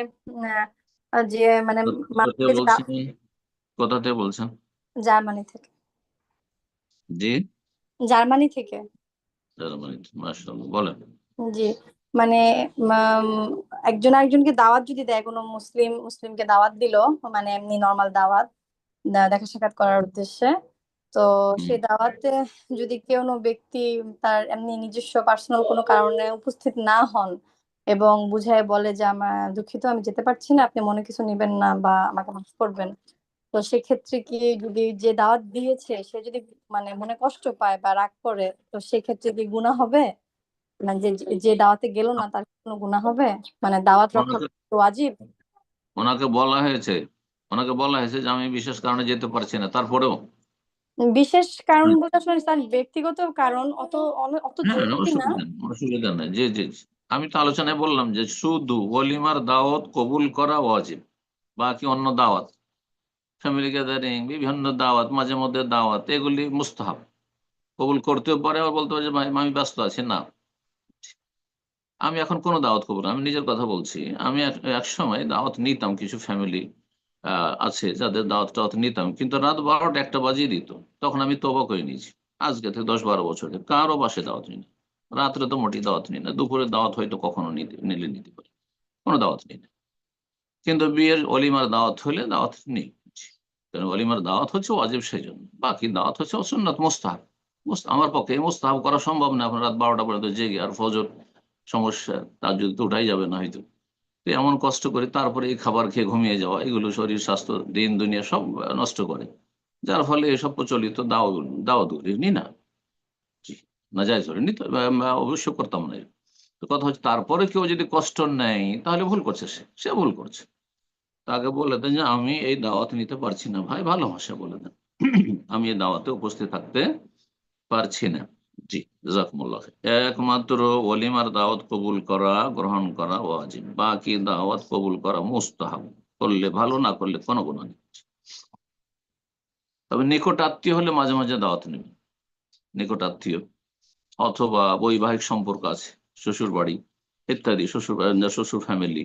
Speaker 13: যে মানে
Speaker 1: কোথা থেকে
Speaker 13: মার্কেটে যে
Speaker 1: বলছেন? কোথা থেকে বলছেন?
Speaker 13: জার্মানি থেকে।
Speaker 1: জি,
Speaker 13: জার্মানি থেকে।
Speaker 1: জার্মানিতে, মাশাআল্লাহ, বলেন।
Speaker 13: জি, মানে উম, একজন আরেকজনকে দাওয়াত যদি দেয়, কোনো মুসলিমকে দাওয়াত দিল, মানে এমনি নর্মাল দাওয়াত, দেখা সাক্ষাৎ করার উদ্দেশ্যে, তো
Speaker 1: হুম।
Speaker 13: সেই দাওয়াতে যদি কোনো ব্যক্তি তার এমনি নিজস্ব পার্সোনাল কোনো কারণে উপস্থিত না হন এবং বুঝায় বলে যে আমার দুঃখিত, আমি যেতে পারছি না, আপনি মনে কিছু নেবেন না বা আমাকে মাফ করবেন, তো সেক্ষেত্রে কি, যদি যে দাওয়াত দিয়েছে সে যদি মানে মনে কষ্ট পায় বা রাগ করে, তো সেক্ষেত্রে কি গুনাহ হবে? মানে যে যে দাওয়াতে গেল না তার কি কোনো গুনাহ হবে? মানে দাওয়াত রক্ষা
Speaker 1: ওনাকে
Speaker 13: করা ওয়াজিব?
Speaker 1: ওনাকে বলা হয়েছে, ওনাকে বলা হয়েছে যে আমি বিশেষ কারণে যেতে পারছি না, তারপরেও?
Speaker 13: বিশেষ কারণ বলতে আসলে তার ব্যক্তিগত কারণ, অত
Speaker 1: হ্যাঁ,
Speaker 13: জরুরি না।
Speaker 1: অসুবিধা নেই, অসুবিধা নেই। জি জি জি। আমি তো আলোচনায় বললাম যে শুধু ওলিমার দাওয়াত কবুল করা ওয়াজিব, বাকি অন্য দাওয়াত, ফ্যামিলি গ্যাদারিং, বিভিন্ন দাওয়াত, মাঝে মধ্যে দাওয়াত, এগুলি মুস্তাহাব, কবুল করতেও পারে, আবার বলতে পারে যে ভাই আমি ব্যস্ত আছি না। আমি এখন কোনো দাওয়াত কবুল, আমি নিজের কথা বলছি। আমি এক সময় দাওয়াত নিতাম, কিছু ফ্যামিলি আছে যাদের দাওয়াত টাওয়াত নিতাম, কিন্তু রাত 12টা 1টা বাজিয়ে দিত। তখন আমি তওবা করে নিয়েছি, আজকে থেকে 10-12 বছর আগে কারো বাসে দাওয়াত নিই না। রাত্রে তো মোটেই দাওয়াত নিই না, দুপুরে দাওয়াত হয়তো কখনো নিতে পারি, কোনো দাওয়াত নিই না। কিন্তু বিয়ের অলিমার দাওয়াত হলে দাওয়াত নিই। কারণ অলিমার দাওয়াত হচ্ছে ওয়াজিব, সেই জন্য। বাকি দাওয়াত হচ্ছে সুন্নাত, মুস্তাহাব। আমার পক্ষে এই মুস্তাহাব করা সম্ভব না, আপনার রাত 12টা পর্যন্ত জেগে, আর ফজর সমস্যা, তার যদি তো উঠাই যাবে না হয়তো। তো এমন কষ্ট করে তারপরে এই খাবার খেয়ে ঘুমিয়ে যাওয়া, এগুলো শরীর স্বাস্থ্য দিন দুনিয়া সব নষ্ট করে, যার ফলে এসব প্রচলিত দাওয়াতগুলি নি না। জি, না যায় ধরে নিতে অবশ্য করতাম না। তো কথা হচ্ছে, তারপরে কেউ যদি কষ্ট নেয় তাহলে ভুল করছে, সে ভুল করছে। তাকে বলে দেন যে আমি এই দাওয়াত নিতে পারছি না ভাই, ভালো ভাষা বলে দেন, আমি এই দাওয়াতে উপস্থিত থাকতে পারছি না। জি, জাযাকুমুল্লাহ খাইর। একমাত্র ওলিমার দাওয়াত কবুল করা, গ্রহণ করা ওয়াজিব, বাকি দাওয়াত কবুল করা মুস্তাহাব, করলে ভালো, না করলে কোনো গুনাহ নেই। তবে নিকট আত্মীয় হলে মাঝে মাঝে দাওয়াত নেবে, নিকট আত্মীয় অথবা বৈবাহিক সম্পর্ক আছে, শ্বশুর বাড়ি ইত্যাদি, শ্বশুর ফ্যামিলি,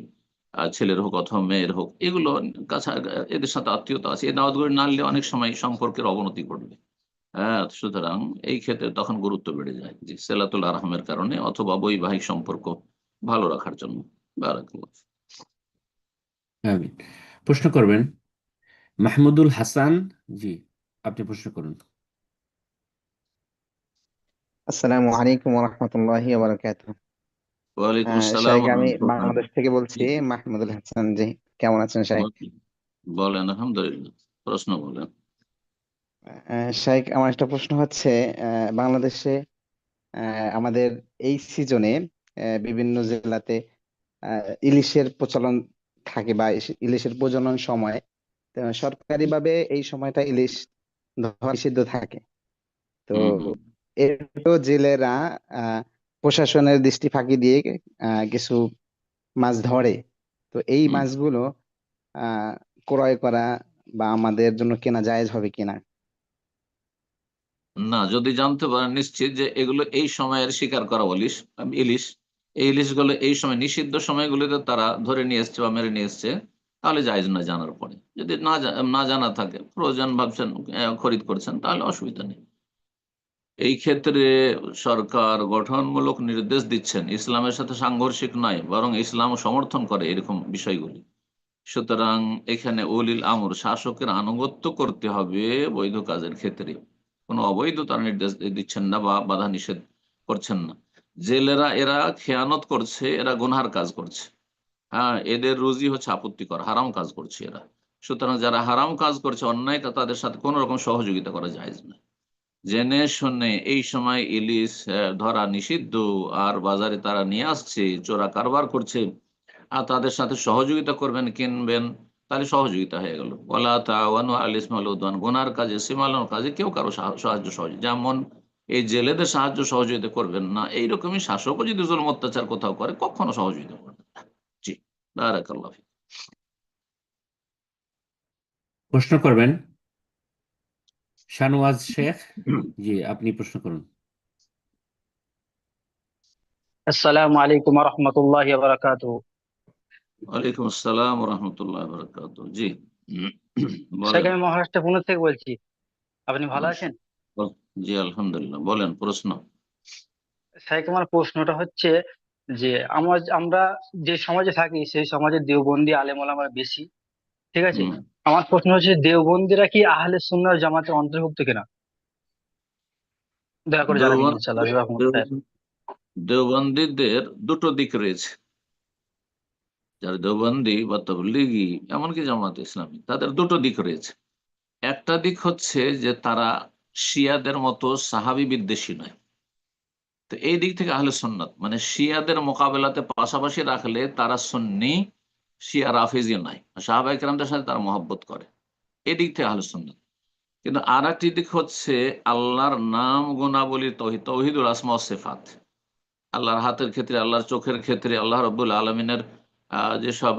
Speaker 1: ছেলের হোক অথবা মেয়ের হোক, এগুলো কাছা, এদের সাথে আত্মীয়তা আছে, এই দাওয়াতগুলো না নিলে অনেক সময় সম্পর্কের অবনতি ঘটবে। হ্যাঁ, সুতরাং এই ক্ষেত্রে তখন গুরুত্ব বেড়ে যায়, যে সেলাতুল আরহামের কারণে অথবা বৈবাহিক সম্পর্ক ভালো রাখার জন্য। বারাকাল্লাহ।
Speaker 2: আমিন। প্রশ্ন করবেন মাহমুদুল হাসান। জি, আপনি প্রশ্ন করুন।
Speaker 14: আসসালামু আলাইকুম রহমতুল্লাহি বারাকাতুহ।
Speaker 1: ওয়ালাইকুম আসসালাম
Speaker 14: শাইখ,
Speaker 1: ওয়া
Speaker 14: আমি
Speaker 1: রাহমাতুল্লাহ।
Speaker 14: বাংলাদেশ থেকে বলছি,
Speaker 1: জি,
Speaker 14: মাহমুদুল হাসান। জি, কেমন আছেন শাইখ?
Speaker 1: বলেন। আলহামদুলিল্লাহ, প্রশ্ন বলেন।
Speaker 14: শাইখ, আমার একটা প্রশ্ন হচ্ছে, বাংলাদেশে আমাদের এই সিজনে বিভিন্ন জেলাতে ইলিশের প্রচলন থাকে, বা ইলিশের প্রজনন সময়, সরকারিভাবে এই সময়টা ইলিশ ধরা নিষিদ্ধ থাকে। তো
Speaker 1: হুম হুম।
Speaker 14: এরপরেও জেলেরা আহ প্রশাসনের দৃষ্টি ফাঁকি দিয়ে কিছু মাছ ধরে। তো এই
Speaker 1: হুম।
Speaker 14: মাছগুলো আহ ক্রয় করা বা আমাদের জন্য কেনা জায়েজ হবে কিনা?
Speaker 1: না, যদি জানতে পারেন নিশ্চিত যে এগুলো এই সময়ের শিকার করা ইলিশ, ইলিশ, এই ইলিশগুলো এই সময় নিষিদ্ধ সময়গুলোতে তারা ধরে নিয়ে এসছে বা মেরে নিয়ে এসছে, তাহলে জায়েজ না। জানার পরে যদি না জানা থাকে, প্রয়োজন ভাবছেন, খরিদ করছেন, তাহলে অসুবিধা নেই। এই ক্ষেত্রে সরকার গঠনমূলক নির্দেশ দিচ্ছেন, ইসলামের সাথে সাংঘর্ষিক নয়, বরং ইসলাম সমর্থন করে এরকম বিষয়গুলি। সুতরাং এখানে উলিল আমর, শাসকের আনুগত্য করতে হবে বৈধ কাজের ক্ষেত্রে। কোনো অবৈধ তার নির্দেশ দিচ্ছেন না বা বাধা নিষেধ করছেন না। জেলেরা এরা খেয়ানত করছে, এরা গুনহার কাজ করছে। হ্যাঁ, এদের রুজি হচ্ছে আপত্তিকর, হারাম কাজ করছে এরা। সুতরাং যারা হারাম কাজ করছে, অন্যায় তাদের সাথে কোন রকম সহযোগিতা করা যায় না। জেনে শুনে এই সময় ইলিশ ধরা নিষিদ্ধ, আর বাজারে তারা নিয়ে আসছে, চোরা কারবার করছে, আর তাদের সাথে সহযোগিতা করবেন, কিনবেন, তাহলে সহযোগিতা হয়ে গেল। ওয়ালা তাআওয়ানু আলাল ইসমি ওয়াল উদওয়ান, গুনার কাজে, সীমালঙ্ঘনের কাজে কেউ কারো সাহায্য সহযোগিতা, যেমন এই জেলেদের সাহায্য সহযোগিতা করবেন না, এইরকমই শাসকও যদি জুলুম অত্যাচার কোথাও করে কখনো সহযোগিতা করবেন না। জি, বারাকাল্লাহ ফিক।
Speaker 2: প্রশ্ন করবেন শানওয়াজ শেখ। জি, আপনি প্রশ্ন করুন।
Speaker 15: আসসালামু আলাইকুম রহমতুল্লাহি ওয়া বারাকাতুহু।
Speaker 1: ওয়ালাইকুম আসসালাম ওয়া রাহমাতুল্লাহি ওয়া বারাকাতুহু। জি,
Speaker 15: শেখ,
Speaker 1: বলেন।
Speaker 15: আমি মহারাষ্ট্র পুনে থেকে বলছি। আপনি ভালো আছেন?
Speaker 1: জি, আলহামদুলিল্লাহ। বলেন প্রশ্ন।
Speaker 15: শেখ, আমার প্রশ্নটা হচ্ছে যে আমরা যে সমাজে থাকি সেই সমাজে দেওবন্দি আলেম ওলামা বেশি, ঠিক আছে?
Speaker 1: হুম।
Speaker 15: আমার প্রশ্ন হচ্ছে দেওবন্দিরা কি আহলে সুন্নাহ ওয়াল জামাতের অন্তর্ভুক্ত কিনা? দয়া করে জানাবেন
Speaker 1: দেওবন্দ
Speaker 15: ইনশাআল্লাহ। জাযাকুমুল্লাহ খাইর।
Speaker 1: দেওবন্দীদের দুটো দিক রয়েছে। যারা দেওবন্দি বা তবলিগি, এমনকি জামাত ইসলামী, তাদের দুটো দিক রয়েছে। একটা দিক হচ্ছে যে তারা শিয়াদের মতো সাহাবী বিদ্বেষী নয়। তো এই দিক থেকে আহলে সুন্নাত, মানে শিয়াদের মোকাবেলাতে পাশাপাশি রাখলে তারা সুন্নি, শিয়া রাফিজি নয়, সাহাবায়ে কেরামদের সাথে তারা মহব্বত করে, এই দিক থেকে আহলে সুন্নাত। কিন্তু আর একটি দিক হচ্ছে আল্লাহর নাম গুণাবলী, তৌহিদ, তৌহিদুল আসমা ওয়াস সিফাত, আল্লাহর হাতের ক্ষেত্রে, আল্লাহর চোখের ক্ষেত্রে, আল্লাহ রাব্বুল আলামিনের যেসব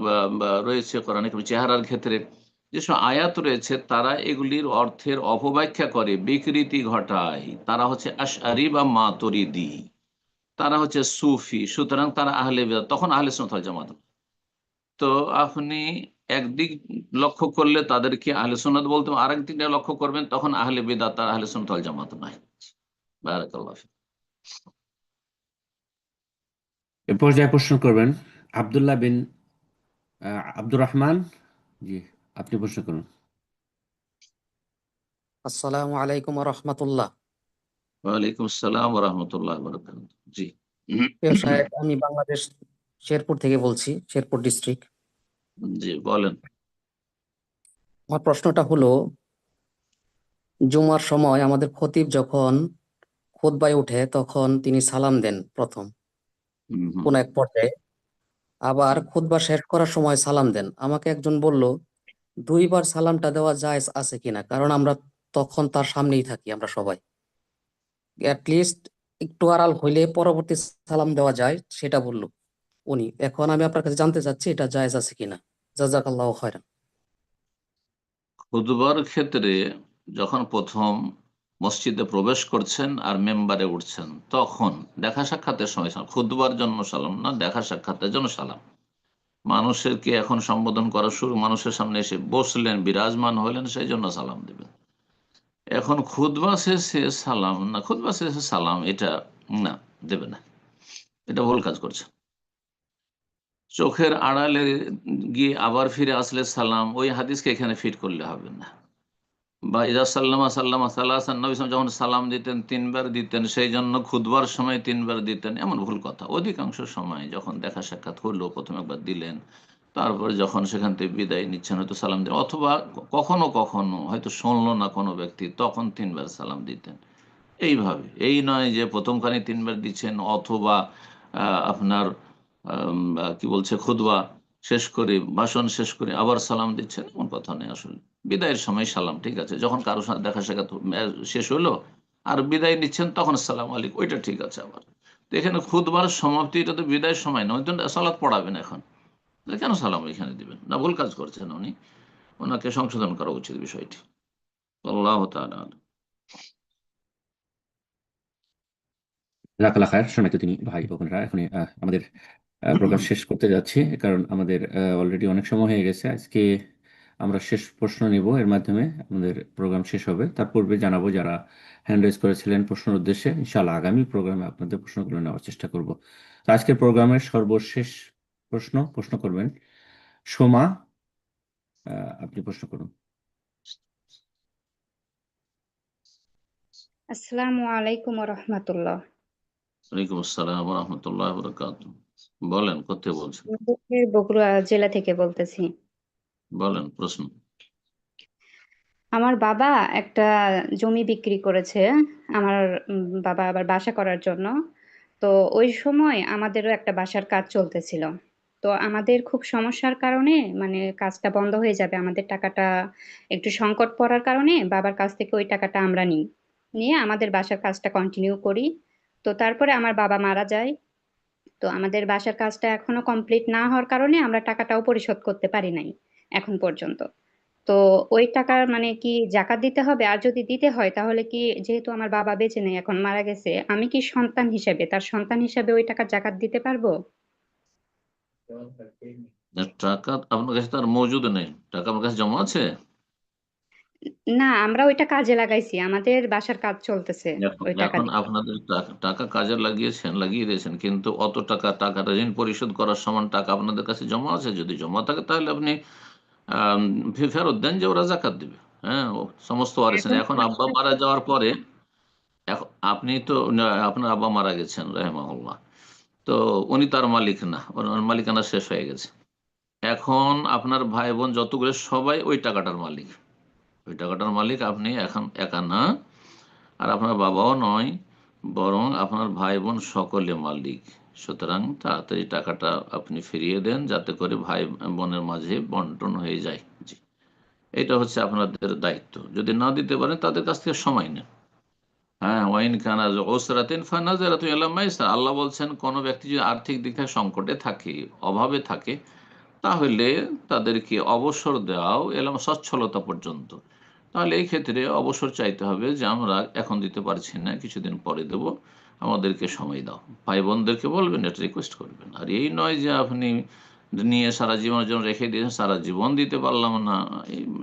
Speaker 1: রয়েছে কোরআনে কারিমে, চেহারার ক্ষেত্রে যেসব আয়াত রয়েছে, তারা এগুলির অর্থের অপব্যাখ্যা করে, বিকৃতি ঘটায়। তারা হচ্ছে আশআরি বা মাতুরিদি, তারা হচ্ছে সুফি। সুতরাং তারা আহলে বিদআত, তখন আহলে সুন্নাত ওয়াল জামাত। তো আপনি একদিক লক্ষ্য করলে তাদেরকে আহলে সুন্নাত বলতে, আরেক দিকে লক্ষ্য করবেন তখন আহলে বিদআত আর আহলে সুন্নাত ওয়াল জামাত নয়। বারাকাল্লাহু ফিক।
Speaker 2: এ পর্যায়ে প্রশ্ন করবেন আব্দুল্লাহ বিন আব্দুর রহমান। জি, আপনি প্রশ্ন করুন।
Speaker 16: আসসালামু আলাইকুম রহমতুল্লাহ।
Speaker 1: ওয়ালাইকুম আসসালাম ওয়া রাহমাতুল্লাহি ওয়া বারাকাতুহু। জি।
Speaker 16: প্রিয় সাহেব, আমি বাংলাদেশ শেরপুর থেকে বলছি, শেরপুর ডিস্ট্রিক্ট।
Speaker 1: জি, বলেন।
Speaker 16: আমার প্রশ্নটা হলো, জুমার সময় আমাদের খতিব যখন খুতবায় উঠে তখন তিনি সালাম দেন প্রথম কোন এক পর্যায়ে, আবার খুতবা শেষ করার সময় সালাম দেন। আমাকে একজন বলল দুইবার সালামটা দেওয়া জায়েজ আছে কিনা, কারণ আমরা তখন তার সামনেই থাকি আমরা সবাই। লিস্ট একটু আড়াল হইলে পরবর্তী সালাম দেওয়া যায়, সেটা বললো উনি। এখন আমি আপনার কাছে জানতে চাচ্ছি এটা জায়েজ আছে কিনা। জাযাকাল্লাহু খায়রান।
Speaker 1: খুতবার ক্ষেত্রে যখন প্রথম মসজিদে প্রবেশ করছেন আর মেম্বারে উঠছেন, তখন দেখা সাক্ষাতের সময় সালাম, খুতবার জন্য সালাম না, দেখা সাক্ষাতের জন্য সালাম। মানুষেরকে এখন সম্বোধন করা শুরু, মানুষের সামনে এসে বসলেন, বিরাজমান হলেন, সেই জন্য সালাম দেবেন। এখন খুতবা শেষে সালাম না, খুতবা শেষে সালাম, এটা না, দেবে না, এটা ভুল কাজ করছে। চোখের আড়ালে গিয়ে আবার ফিরে আসলে সালাম, ওই হাদিসকে এখানে ফিট করলে হবে না। বা ইজা সাল্লামা সাল্লামা সালাসান, নবী সাল্লাল্লাহু আলাইহি ওয়াসাল্লাম যখন সালাম দিতেন 3 বার দিতেন, সেই জন্য খুতবার সময় 3 বার দিতেন, এমন ভুল কথা। অধিকাংশ সময় যখন দেখা সাক্ষাৎ হলো, প্রথম একবার দিলেন, তারপরে যখন সেখান থেকে বিদায় নিচ্ছেন হয়তো সালাম দিলেন, অথবা কখনো কখনো হয়তো শুনলো না কোনো ব্যক্তি, তখন 3 বার সালাম দিতেন। এইভাবে, এই নয় যে প্রথমখানে 3 বার দিচ্ছেন, অথবা আপনার কি বলছে, খুতবা শেষ করে, ভাষণ শেষ করে আবার সালাম দিচ্ছেন, এমন কথা নেই। আসলে বিদায়ের সময় সালাম ঠিক আছে, যখন কারো সাথে দেখা সাক্ষাৎ শেষ হলো আর বিদায় নিচ্ছেন তখন আসসালামু আলাইকুম, ওইটা ঠিক আছে। আবার তো এখানে খুতবার সমাপ্তি, এটা তো বিদায়ের সময় নয়, তো সালাত পড়াবেন এখন, তাহলে কেন সালাম এখানে দিবেন না? ভুল কাজ করছেন উনি, ওনাকে সংশোধন করা উচিত বিষয়টি। আল্লাহ তাআলা আ'লাম।
Speaker 2: জাযাকাল্লাহ খায়ের। সম্মানিত তিনি ভাই বোনেরা, এখন আমাদের প্রোগ্রাম শেষ করতে যাচ্ছি, কারণ আমাদের অলরেডি অনেক সময় হয়ে গেছে। আজকে আমরা শেষ প্রশ্ন নিব, এর মাধ্যমে আমাদের প্রোগ্রাম শেষ হবে। তার পূর্বে জানাবো যারা হ্যান্ড রেজ করেছিলেন প্রশ্নের উদ্দেশ্যে, ইনশাআল্লাহ আগামী প্রোগ্রামে আপনাদের প্রশ্নগুলো নেওয়ার চেষ্টা করব। তো আজকের প্রোগ্রামের সর্বশেষ প্রশ্ন করবেন সোমা। আপনি প্রশ্ন করুন।
Speaker 17: আসসালামু আলাইকুম রহমতুল্লাহ।
Speaker 1: ওয়ালাইকুম আসসালাম রহমতুল্লাহ বরকাত। বলেন, কোথায় বলছেন?
Speaker 17: বগুড়া জেলা থেকে বলতেছি।
Speaker 1: বলেন প্রশ্ন।
Speaker 17: আমার বাবা একটা জমি বিক্রি করেছে, আমার বাবা আবার বাসা করার জন্য। তো ওই সময় আমাদেরও একটা বাসার কাজ চলতেছিল। তো আমাদের খুব সমস্যার কারণে মানে কাজটা বন্ধ হয়ে যাবে, আমাদের টাকাটা একটু সংকট পড়ার কারণে বাবার কাছ থেকে ওই টাকাটা আমরা নিই, নিয়ে আমাদের বাসার কাজটা কন্টিনিউ করি। তো তারপরে আমার বাবা মারা যায়। তো আমাদের বাসার কাজটা এখনো কমপ্লিট না হওয়ার কারণে আমরা টাকাটাও পরিশোধ করতে পারি নাই এখন পর্যন্ত। তো ওই টাকার মানে কি জাকাত দিতে হবে? আর যদি দিতে হয় তাহলে কি, যেহেতু আমার বাবা বেঁচে নেই, এখন মারা গেছে, আমি কি সন্তান হিসেবে, তার সন্তান হিসেবে ওই টাকার জাকাত দিতে পারবো?
Speaker 1: টাকা আপনার কাছে তার মজুদ নেই, টাকা আমার কাছে জমা আছে।
Speaker 17: না, আমরা ওইটা কাজে লাগাইছি, আমাদের বাসার কাজ চলতেছে
Speaker 1: এখন
Speaker 17: ওই টাকা
Speaker 1: এখন
Speaker 17: দিয়ে।
Speaker 1: আপনাদের টাকা কাজে লাগিয়ে দিয়েছেন, কিন্তু অত টাকাটা ঋণ পরিশোধ করার সমান টাকা আপনাদের কাছে জমা আছে। যদি জমা থাকে তাহলে আপনি আম, ফেরত দেন, যে ওরা জাকাত দিবে। হ্যাঁ, সমস্ত ওয়ারিশ।
Speaker 17: এখন
Speaker 1: এখন আব্বা মারা যাওয়ার পরে এখন আপনি তো আপনার আব্বা মারা গেছেন রাহিমাহুল্লাহ, তো উনি তার মালিক না, ওনার মালিকানা শেষ হয়ে গেছে। এখন আপনার ভাই বোন যতগুলো সবাই ওই টাকাটার মালিক। ওই টাকাটার মালিক আপনি এখন একা না, আর আপনার বাবাও নয়, বরং আপনার ভাই বোন সকলে মালিক। সুতরাং তাড়াতাড়ি টাকাটা আপনি ফিরিয়ে দেন, যাতে করে ভাই বোনের মাঝে বন্টন হয়ে যায়। জি, এটা হচ্ছে আপনাদের দায়িত্ব। যদি না দিতে পারেন তাদের কাছ থেকে সময় নেন। হ্যাঁ, ওয়াইন কানা ওসরাতিন ফানাজারাতুন ইলা মাইসার। আল্লাহ বলছেন, কোনো ব্যক্তি যদি আর্থিক দিক থেকে সংকটে থাকে, অভাবে থাকে, তাহলে তাদেরকে অবসর দেওয়াও এলাম সচ্ছলতা পর্যন্ত। তাহলে এই ক্ষেত্রে অবসর চাইতে হবে যে আমরা এখন দিতে পারছি না, কিছুদিন পরে দেব, আমাদেরকে সময় দাও। ভাই বোনদেরকে বলবেন, এটা রিকোয়েস্ট করবেন। আর এই নয় যে আপনি নিয়ে সারা জীবনের জন্য রেখে দিয়েছেন, সারা জীবন দিতে পারলাম না,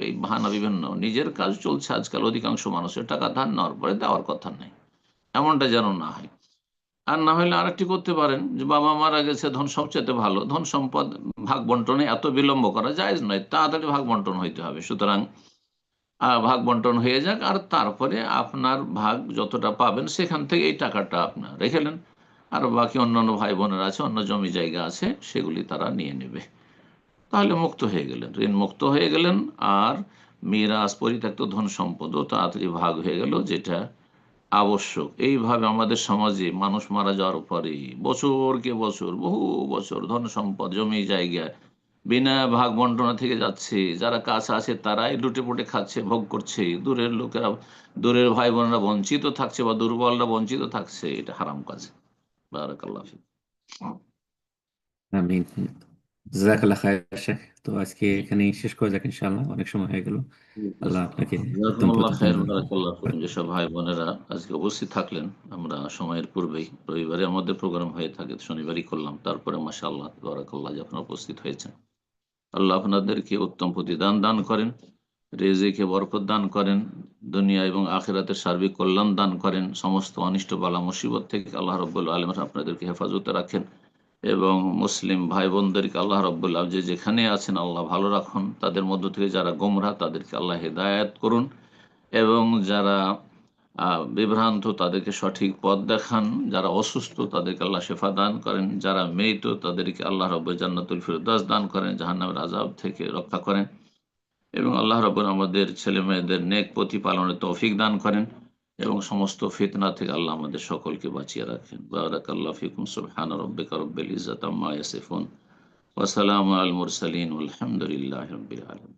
Speaker 1: এই বাহানা বিভিন্ন। নিজের কাজ চলছে, আজকাল অধিকাংশ মানুষের টাকা ধার নেওয়ার পরে দেওয়ার কথা নেই, এমনটা যেন না হয়। আর না হলে আরেকটি করতে পারেন, যে বাবা মারা গেছে, ধন সবচেয়ে ভালো, ধন সম্পদ ভাগ বন্টনে এত বিলম্ব করা জায়েজ নয়, তাড়াতাড়ি ভাগ বন্টন হইতে হবে। সুতরাং ভাগ বন্টন হয়ে যাক, আর তারপরে আপনার ভাগ যতটা পাবেন সেখান থেকে এই টাকাটা আপনার রেখেলেন, আর বাকি অন্যান্য ভাই বোনেরা আছে, অন্য জমি জায়গা আছে, সেগুলি তারা নিয়ে নেবে। তাহলে মুক্ত হয়ে গেলেন, ঋণ মুক্ত হয়ে গেলেন। আর মিরাজ, পরিত্যক্ত ধন সম্পদও তাড়াতাড়ি ভাগ হয়ে গেল, যেটা আবশ্যক। এইভাবে আমাদের সমাজে মানুষ মারা যাওয়ার পরে বছরকে বছর, বহু বছর ধন সম্পদ জমি জায়গায় বিনা ভাগ বন্টনা থেকে যাচ্ছে। যারা কাছে আছে তারাই লুটে পুটে খাচ্ছে, ভোগ করছে, দূরের লোকেরা, দূরের ভাই বোনেরা বঞ্চিত থাকছে, বা দুর্বলরা বঞ্চিত থাকছে। এটা হারাম কাজ। বারাকাল্লাহ ফিক।
Speaker 2: আমি জাজাকাল্লাহ খায়ের শেখ। তো আজকে এখানে শেষ করা যাক ইনশাআল্লাহ, অনেক সময় হয়ে গেল। আল্লাহ আপনাকে উত্তম
Speaker 1: জাযাকুমুল্লাহ খাইর,
Speaker 2: প্রতিদান দান করুন।
Speaker 1: বারাকাল্লাহ ফিকুম। যেসব ভাই বোনেরা আজকে উপস্থিত থাকলেন, আমরা সময়ের পূর্বেই, রবিবারে আমাদের প্রোগ্রাম হয়ে থাকে, শনিবারই করলাম, তারপরে মাশাআল্লাহ বারাকাল্লাহ যে আপনারা উপস্থিত হয়েছেন। আল্লাহ আপনাদেরকে উত্তম প্রতিদান দান করেন, রেজেকে বরকত দান করেন, দুনিয়া এবং আখিরাতের সার্বিক কল্যাণ দান করেন। সমস্ত অনিষ্ট বালা মুসিবত থেকে আল্লাহ রাব্বুল আলামিন আপনাদেরকে হেফাজতে রাখেন, এবং মুসলিম ভাই বোনদেরকে আল্লাহ রাব্বুল আলামিন যে যেখানে আছেন আল্লাহ ভালো রাখুন। তাদের মধ্য থেকে যারা গোমরাহ তাদেরকে আল্লাহ হেদায়েত করুন, এবং যারা বিভ্রান্ত তাদেরকে সঠিক পথ দেখান। যারা অসুস্থ তাদেরকে আল্লাহ শেফা দান করেন। যারা মৃত তাদেরকে আল্লাহ রাব্বুল জান্নাতুল ফিরদাউস দান করেন, জাহান্নামের আযাব থেকে রক্ষা করেন, এবং আল্লাহ রাব্বুল আমাদের ছেলে মেয়েদের নেক প্রতিপালনের তৌফিক দান করেন, এবং সমস্ত ফিতনা থেকে আল্লাহ আমাদের সকলকে বাঁচিয়ে রাখেন। বারাকাল্লাহু ফিকুম। সুবহানা রাব্বিকা রাব্বিল ইজ্জাতি আম্মা ইয়াসিফুন, ওয়া সালামুন আলাল মুরসালিন, ওয়ালহামদুলিল্লাহি রাব্বিল আলামিন।